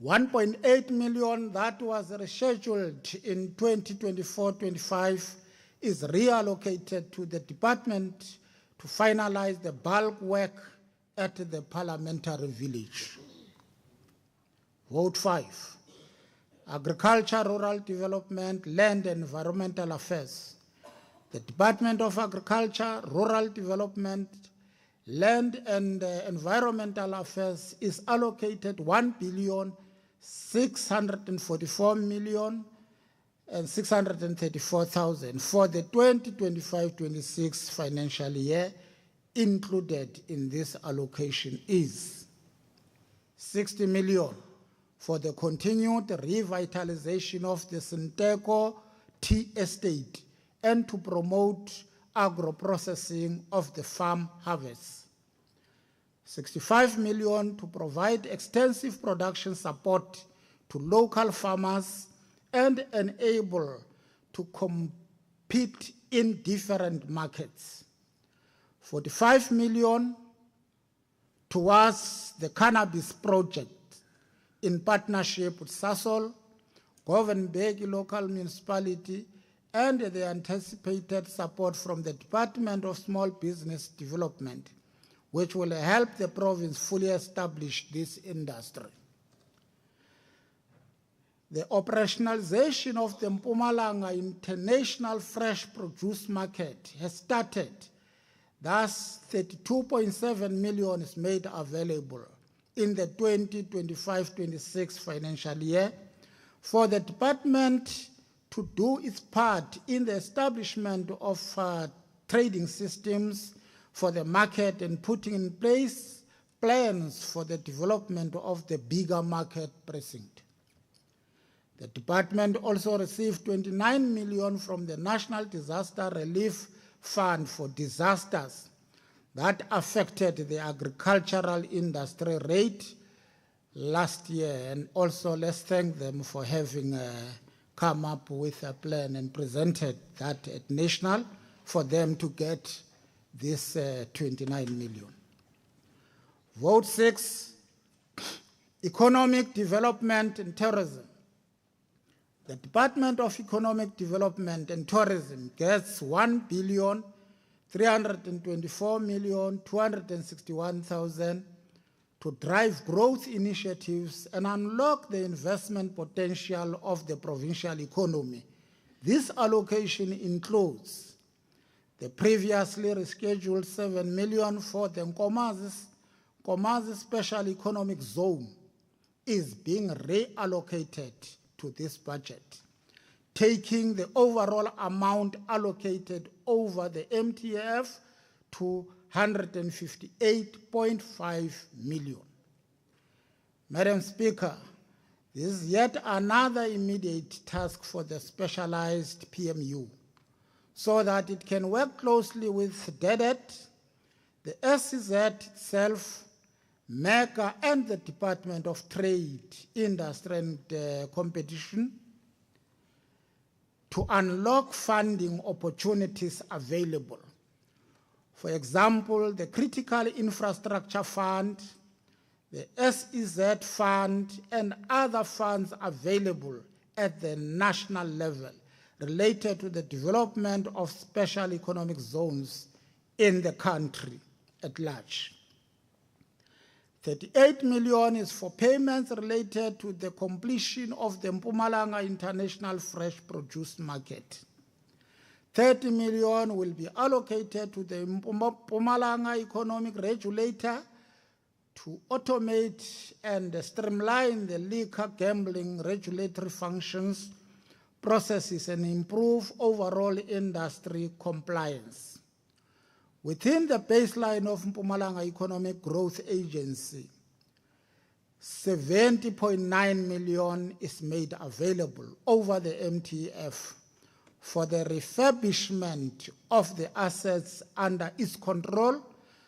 1.8 million that was rescheduled in 2024-25 is reallocated to the department to finalize the bulk work at the parliamentary village. Vote 5. Agriculture, Rural Development, Land and Environmental Affairs. The Department of Agriculture, Rural Development, Land and Environmental Affairs is allocated 1,644,634,000 for the 2025-26 financial year. Included in this allocation is 60 million for the continued revitalization of the Sinteko tea estate and to promote agro-processing of the farm harvest. 65 million to provide extensive production support to local farmers and enable to compete in different markets. 45 million towards the cannabis project in partnership with Sasol, Govenberg local municipality, and the anticipated support from the Department of Small Business Development, which will help the province fully establish this industry. The operationalization of the Mpumalanga International Fresh Produce Market has started. Thus, 32.7 million is made available in the 2025-26 financial year for the department to do its part in the establishment of trading systems for the market and putting in place plans for the development of the bigger market precinct. The department also received 29 million from the National Disaster Relief Fund for disasters that affected the agricultural industry rate last year, and also let's thank them for having come up with a plan and presented that at national for them to get this 29 million. Vote 6, Economic Development and Tourism. The Department of Economic Development and Tourism gets 1,324,261,000 to drive growth initiatives and unlock the investment potential of the provincial economy. This allocation includes the previously rescheduled 7 million for the Nkomazi Special Economic Zone is being reallocated to this budget, taking the overall amount allocated over the MTF to 158.5 million. Madam Speaker, this is yet another immediate task for the specialized PMU so that it can work closely with DEDET, the SCZ itself, MECA, and the Department of Trade, Industry and Competition to unlock funding opportunities available. For example, the Critical Infrastructure Fund, the SEZ Fund, and other funds available at the national level related to the development of special economic zones in the country at large. 38 million is for payments related to the completion of the Mpumalanga International Fresh Produce Market. 30 million will be allocated to the Mpumalanga Economic Regulator to automate and streamline the liquor gambling regulatory functions, processes, and improve overall industry compliance. Within the baseline of Mpumalanga Economic Growth Agency, 70.9 million is made available over the MTF for the refurbishment of the assets under its control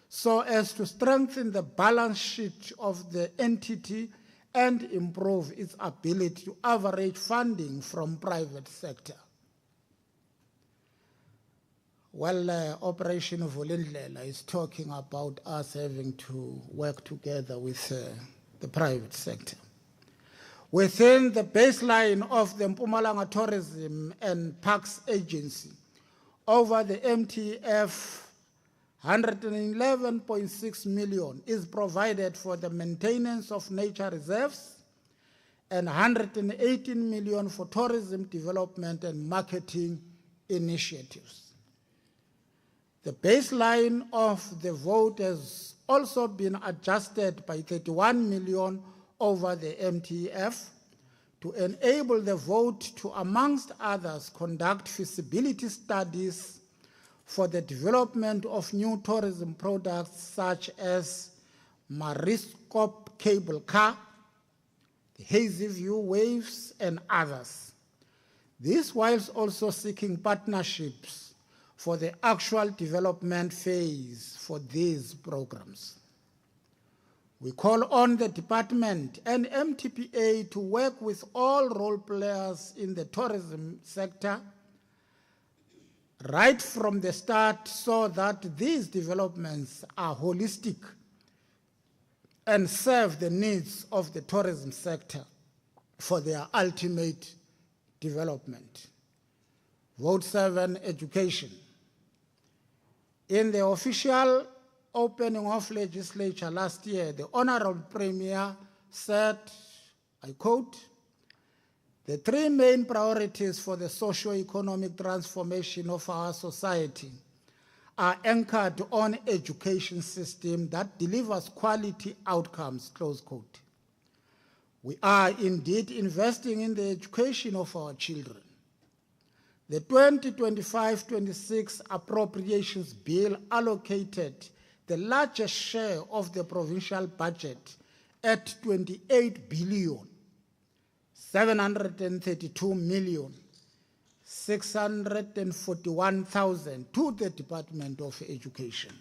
so as to strengthen the balance sheet of the entity and improve its ability to average funding from private sector. Well, Operation Vulindlela is talking about us having to work together with the private sector. Within the baseline of the Mpumalanga Tourism and Parks Agency, over the MTF, 111.6 million is provided for the maintenance of nature reserves and 118 million for tourism development and marketing initiatives. The baseline of the vote has also been adjusted by 31 million over the MTF to enable the vote to, amongst others, conduct feasibility studies for the development of new tourism products such as Mariscope cable car, the Hazy View waves, and others. This whilst also seeking partnerships for the actual development phase for these programs. We call on the department and MTPA to work with all role players in the tourism sector right from the start so that these developments are holistic and serve the needs of the tourism sector for their ultimate development. Vote 7, education. In the official opening of legislature last year, the Honorable Premier said, I quote, "The three main priorities for the socio-economic transformation of our society are anchored on education system that delivers quality outcomes," close quote. We are indeed investing in the education of our children. The 2025-26 Appropriations Bill allocated the largest share of the provincial budget at 28 billion, 732,641,000 to the Department of Education.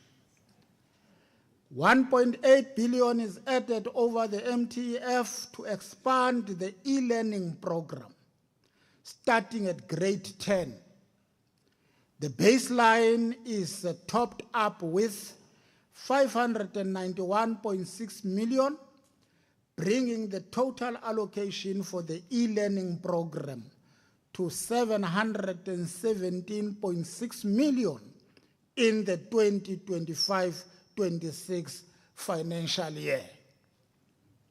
1.8 billion is added over the MTF to expand the e-learning program, starting at grade 10. The baseline is topped up with 591.6 million, bringing the total allocation for the e-learning program to 717.6 million in the 2025-26 financial year.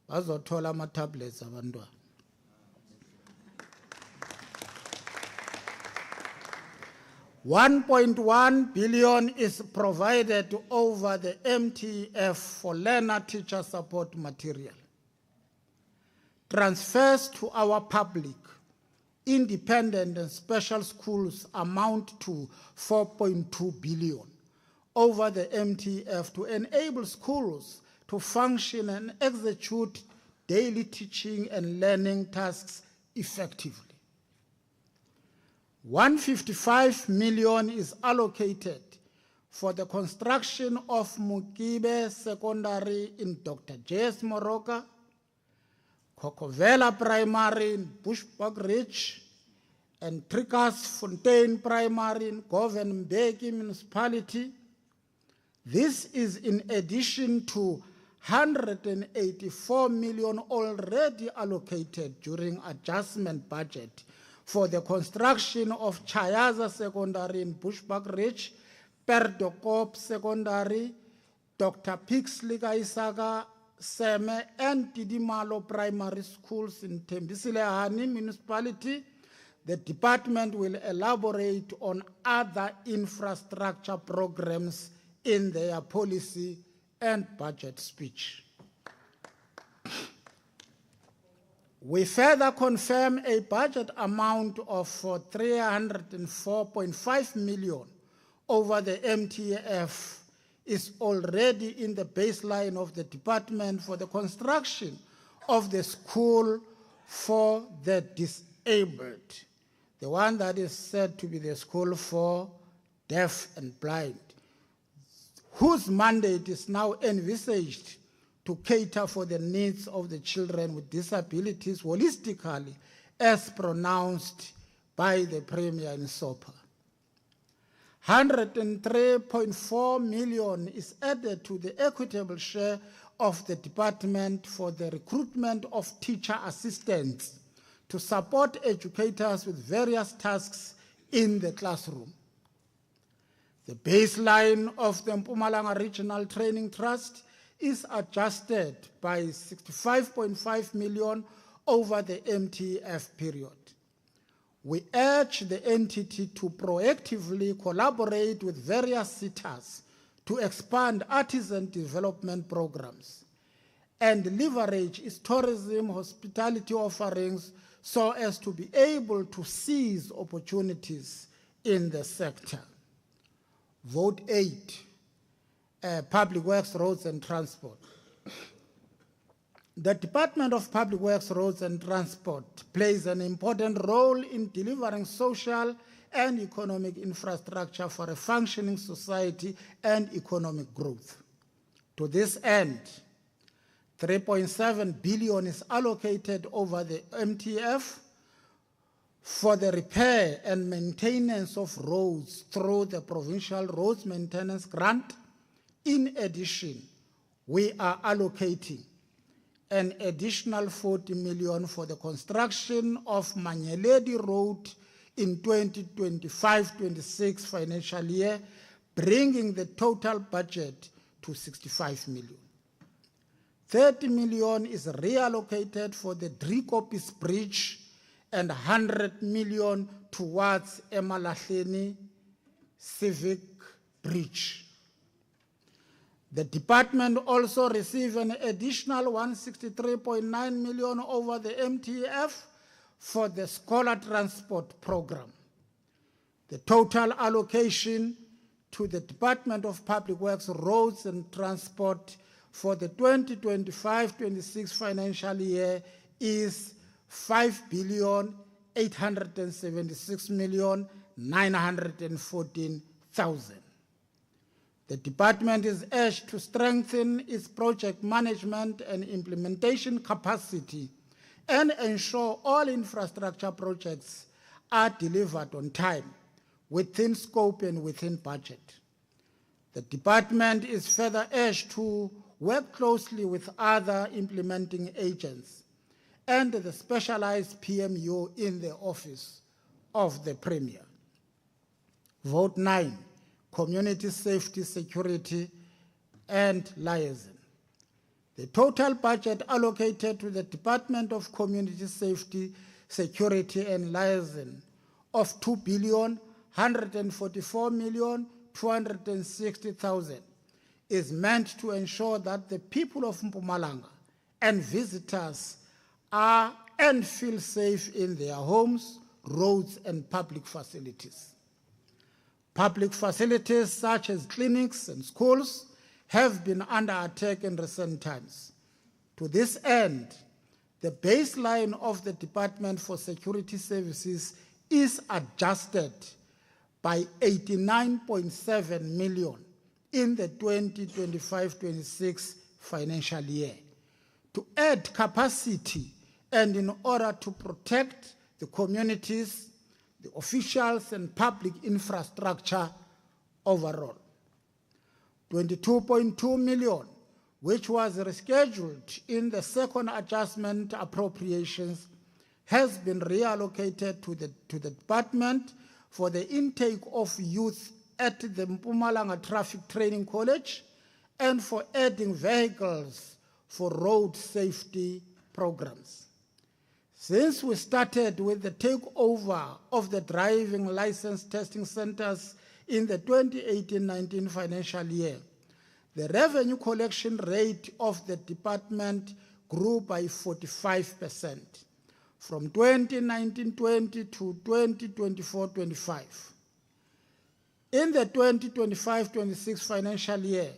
Bazothola ama-tablets abantwana. 1.1 billion is provided over the MTF for learner-teacher support material. Transfers to our public, independent and special schools amount to 4.2 billion over the MTF to enable schools to function and execute daily teaching and learning tasks effectively. 155 million is allocated for the construction of Mukibe Secondary in Dr. J.S. Moroka, Kokovela Primary in Bushbuck Ridge, and Trikas Fontaine Primary in Govan Mbeki Municipality. This is in addition to 184 million already allocated during adjustment budget for the construction of Chayaza Secondary in Bushbuck Ridge, Perdokop Secondary, Dr. Pixley Isaka Seme, and Tidimalo Primary Schools in Tembisilehani Municipality, the department will elaborate on other infrastructure programs in their policy and budget speech. We further confirm a budget amount of 304.5 million over the MTF is already in the baseline of the department for the construction of the school for the disabled, the one that is said to be the school for deaf and blind, whose mandate is now envisaged to cater for the needs of the children with disabilities holistically, as pronounced by the Premier in SOPA. 103.4 million is added to the equitable share of the department for the recruitment of teacher assistants to support educators with various tasks in the classroom. The baseline of the Mpumalanga Regional Training Trust is adjusted by 65.5 million over the MTF period. We urge the entity to proactively collaborate with various sitters to expand artisan development programs and leverage its tourism hospitality offerings so as to be able to seize opportunities in the sector. Vote 8, Public Works, Roads and Transport. The Department of Public Works, Roads and Transport plays an important role in delivering social and economic infrastructure for a functioning society and economic growth. To this end, 3.7 billion is allocated over the MTF for the repair and maintenance of roads through the Provincial Roads Maintenance Grant. In addition, we are allocating an additional 40 million for the construction of Manyeledi Road in 2025-26 financial year, bringing the total budget to 65 million. 30 million is reallocated for the Drikopis Bridge and 100 million towards Emalahleni Civic Bridge. The department also received an additional 163.9 million over the MTF for the scholar transport program. The total allocation to the Department of Public Works, Roads and Transport for the 2025-26 financial year is 5,876,914,000. The department is urged to strengthen its project management and implementation capacity and ensure all infrastructure projects are delivered on time, within scope and within budget. The department is further urged to work closely with other implementing agents and the specialized PMU in the Office of the Premier. Vote 9. Community Safety, Security and Liaison. The total budget allocated to the Department of Community Safety, Security and Liaison of 2,144,260,000 is meant to ensure that the people of Mpumalanga and visitors are and feel safe in their homes, roads and public facilities. Public facilities such as clinics and schools have been under attack in recent times. To this end, the baseline of the Department for Security Services is adjusted by 89.7 million in the 2025-26 financial year to add capacity and in order to protect the communities, the officials and public infrastructure overall. 22.2 million, which was rescheduled in the second adjustment appropriations, has been reallocated to the department for the intake of youth at the Mpumalanga Traffic Training College and for adding vehicles for road safety programs. Since we started with the takeover of the driving license testing centers in the 2018-19 financial year, the revenue collection rate of the department grew by 45% from 2019-20 to 2024-25. In the 2025-26 financial year,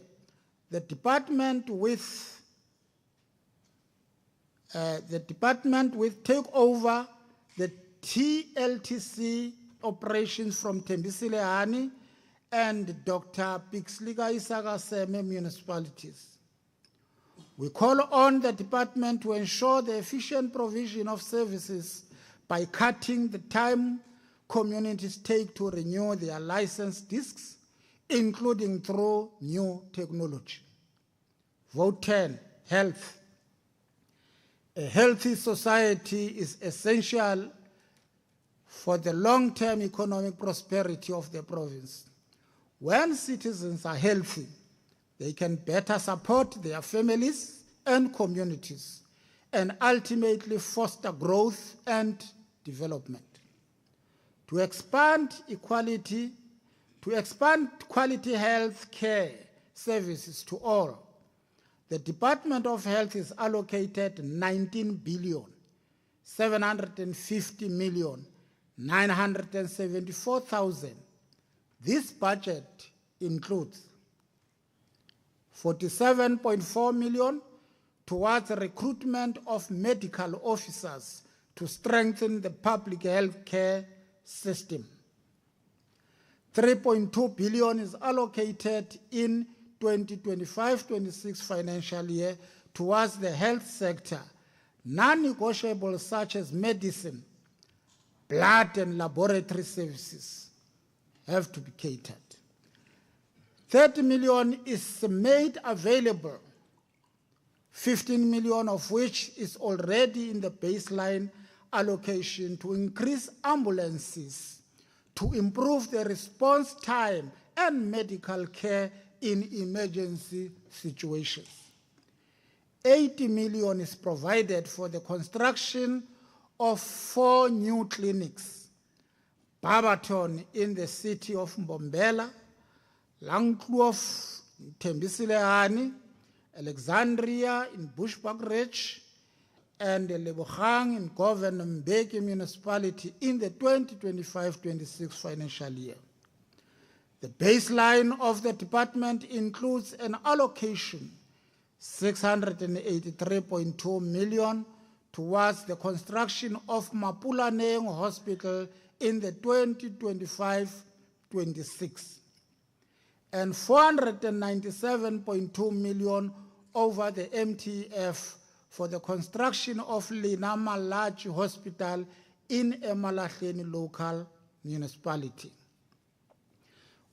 the department with takeover the TLTC operations from Tembisile Hani and Dr. Pixlika Isagaseme municipalities. We call on the department to ensure the efficient provision of services by cutting the time communities take to renew their license discs, including through new technology. Vote 10, health. A healthy society is essential for the long-term economic prosperity of the province. When citizens are healthy, they can better support their families and communities and ultimately foster growth and development. To expand quality health care services to all, the Department of Health is allocated 19,750,974,000. This budget includes 47.4 million towards the recruitment of medical officers to strengthen the public health care system. 3.2 billion is allocated in 2025-26 financial year towards the health sector. Non-negotiables such as medicine, blood and laboratory services have to be catered. 30 million is made available, 15 million of which is already in the baseline allocation to increase ambulances, to improve the response time and medical care in emergency situations. 80 million is provided for the construction of 4 new clinics: Barberton in the city of Mbombela, Langkloof in Tembisile Hani, Alexandria in Bushbuckridge, and Lebogang in Governor Mbeki municipality in the 2025-26 financial year. The baseline of the department includes an allocation 683.2 million towards the construction of Mpumalanga Hospital in the 2025-26 and 497.2 million over the MTF for the construction of Linama Large Hospital in Emalahleni local municipality.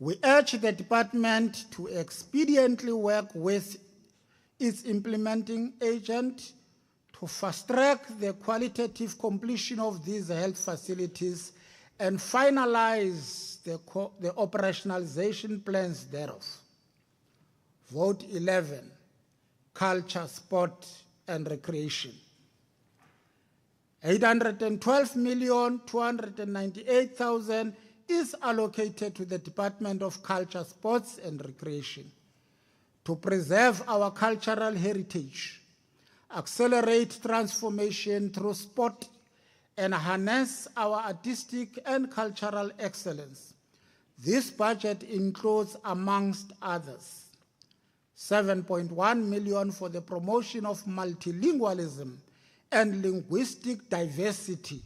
We urge the department to expediently work with its implementing agent to fast-track the qualitative completion of these health facilities and finalize the operationalization plans thereof. Vote 11, culture, sport, and recreation. 812,298,000 is allocated to the Department of Culture, Sports, and Recreation to preserve our cultural heritage, accelerate transformation through sport, and harness our artistic and cultural excellence. This budget includes, amongst others, 7.1 million for the promotion of multilingualism and linguistic diversity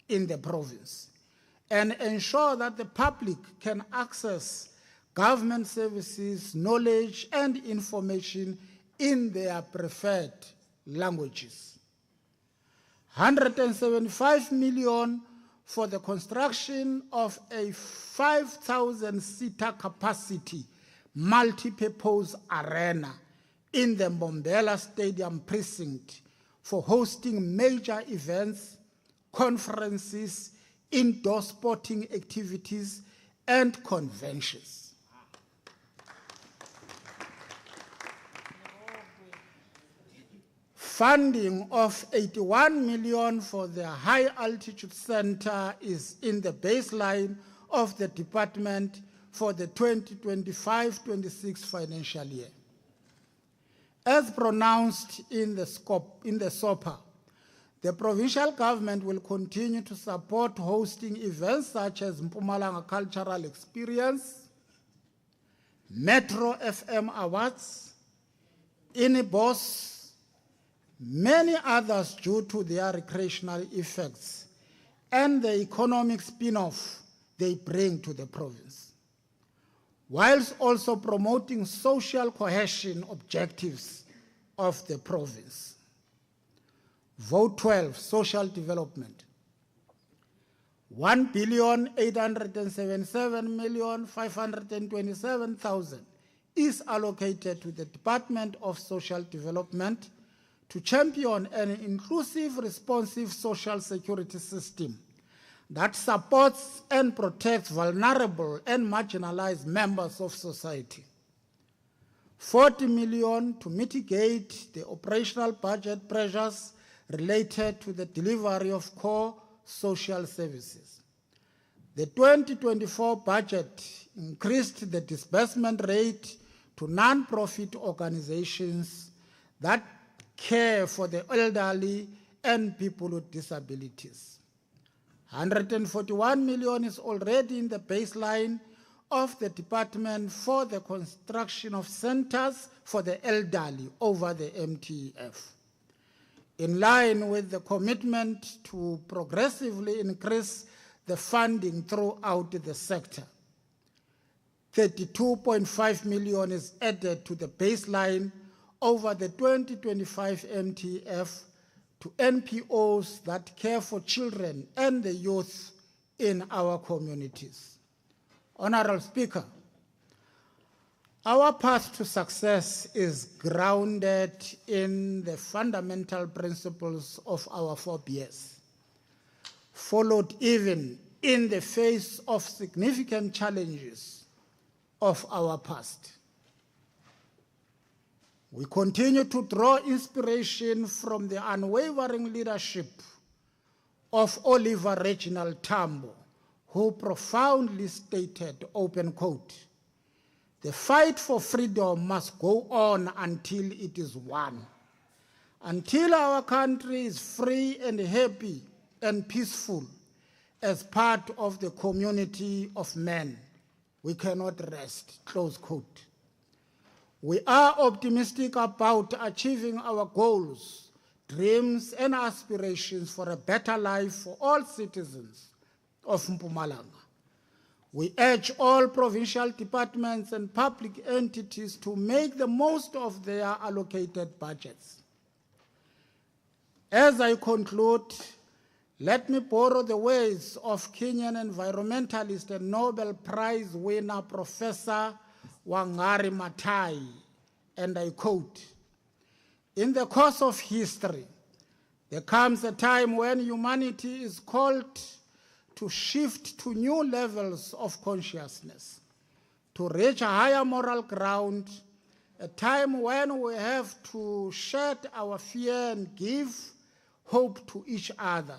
in the province, and ensure that the public can access government services, knowledge, and information in their preferred languages. 175 million for the construction of a 5,000-seater capacity multi-purpose arena in the Mbombela Stadium precinct for hosting major events, conferences, indoor sporting activities, and conventions. funding of 81 million for the high altitude center is in the baseline of the department for the 2025-26 financial year. As pronounced in the SOPA, the provincial government will continue to support hosting events such as Mpumalanga Cultural Experience, Metro FM Awards, INIBOS, many others due to their recreational effects and the economic spin-off they bring to the province, whilst also promoting social cohesion objectives of the province. Vote 12, social development. 1,877,527,000 is allocated to the Department of Social Development to champion an inclusive, responsive social security system that supports and protects vulnerable and marginalized members of society. 40 million to mitigate the operational budget pressures related to the delivery of core social services. The 2024 budget increased the disbursement rate to non-profit organizations that care for the elderly and people with disabilities. 141 million is already in the baseline of the department for the construction of centers for the elderly over the MTEF. In line with the commitment to progressively increase the funding throughout the sector, 32.5 million is added to the baseline over the 2025 MTF to NPOs that care for children and the youth in our communities. Honorable Speaker, our path to success is grounded in the fundamental principles of our 4Bs, followed even in the face of significant challenges of our past. We continue to draw inspiration from the unwavering leadership of Oliver Reginald Tambo, who profoundly stated, open quote, "The fight for freedom must go on until it is won. Until our country is free and happy and peaceful as part of the community of men, we cannot rest," close quote. We are optimistic about achieving our goals, dreams, and aspirations for a better life for all citizens of Mpumalanga. We urge all provincial departments and public entities to make the most of their allocated budgets. As I conclude, let me borrow the words of Kenyan environmentalist and Nobel Prize winner Professor Wangari Maathai, and I quote, "In the course of history, there comes a time when humanity is called to shift to new levels of consciousness, to reach a higher moral ground, a time when we have to shed our fear and give hope to each other.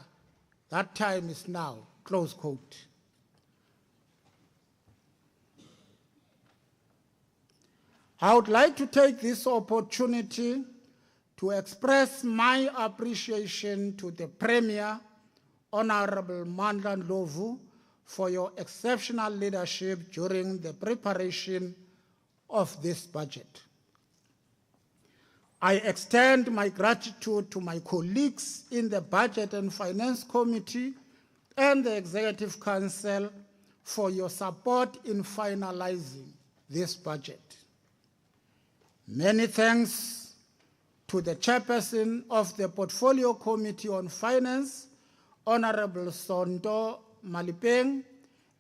That time is now," close quote. I would like to take this opportunity to express my appreciation to the Premier, Honorable Mandla Ndlovu, for your exceptional leadership during the preparation of this budget. I extend my gratitude to my colleagues in the Budget and Finance Committee and the Executive Council for your support in finalizing this budget. Many thanks to the Chairperson of the Portfolio Committee on Finance, Honorable Sonto Malipeng,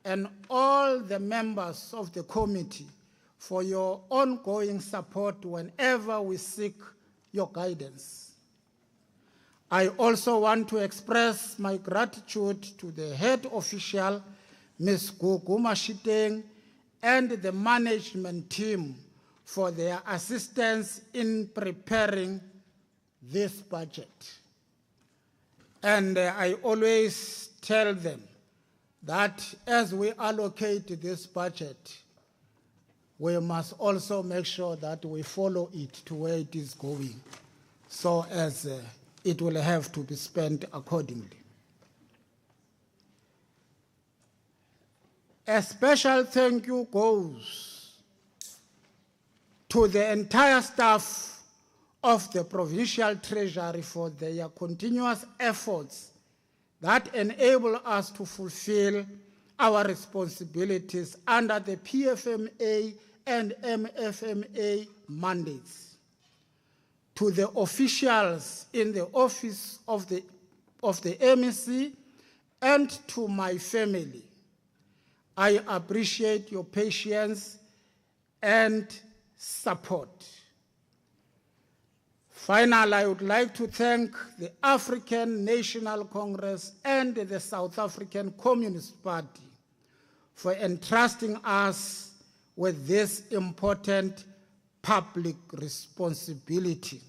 and all the members of the committee for your ongoing support whenever we seek your guidance. I also want to express my gratitude to the head official, Ms. Gugu Mashiteng, and the management team for their assistance in preparing this budget. And I always tell them that as we allocate this budget, we must also make sure that we follow it to where it is going, so as it will have to be spent accordingly. A special thank you goes to the entire staff of the Provincial Treasury for their continuous efforts that enable us to fulfill our responsibilities under the PFMA and MFMA mandates. To the officials in the office of the MEC and to my family, I appreciate your patience and support. Finally, I would like to thank the African National Congress and the South African Communist Party for entrusting us with this important public responsibility,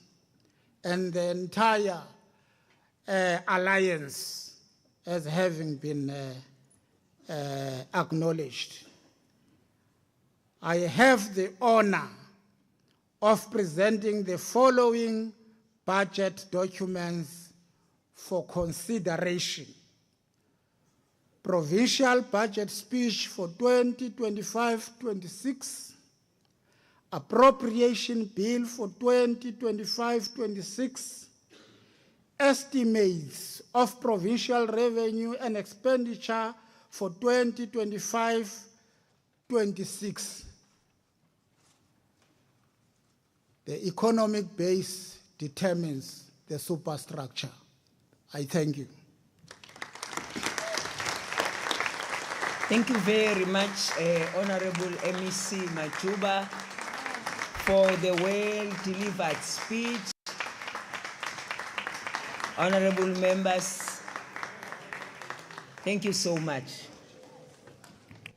and the entire alliance as having been acknowledged. I have the honor of presenting the following budget documents for consideration. Provincial Budget Speech for 2025-26, Appropriation Bill for 2025-26, Estimates of Provincial Revenue and Expenditure for 2025-26. The economic base determines the superstructure. I thank you. Thank you very much, Honorable MEC Majuba, for the well-delivered speech. Honorable members, thank you so much.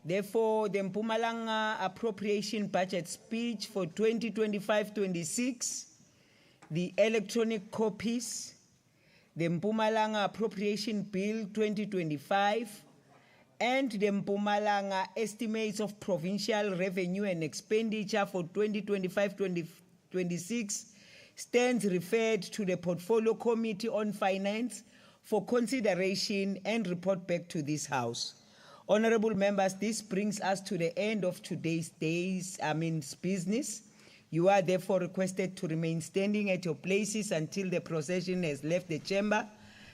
Therefore, the Mpumalanga Appropriation Budget Speech for 2025-26, the electronic copies, the Mpumalanga Appropriation Bill 2025, and the Mpumalanga Estimates of Provincial Revenue and Expenditure for 2025-26 stands referred to the Portfolio Committee on Finance for consideration and report back to this House. Honorable members, this brings us to the end of today's business. You are therefore requested to remain standing at your places until the procession has left the chamber.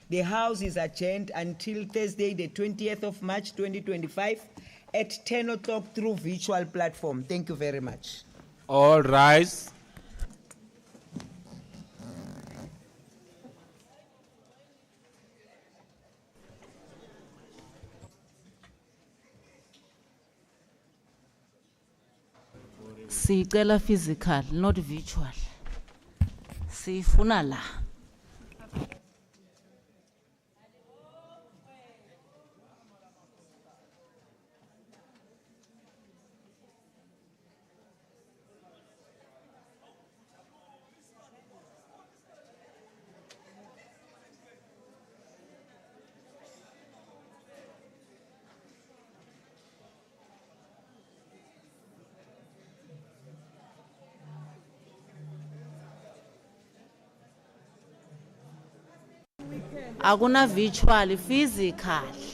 The House is adjourned until Thursday, the 20th of March, 2025 at 10 o'clock through virtual platform. Thank you very much. All rise. Sicela physical, not virtual. Sifuna la. Akuna virtual, physical.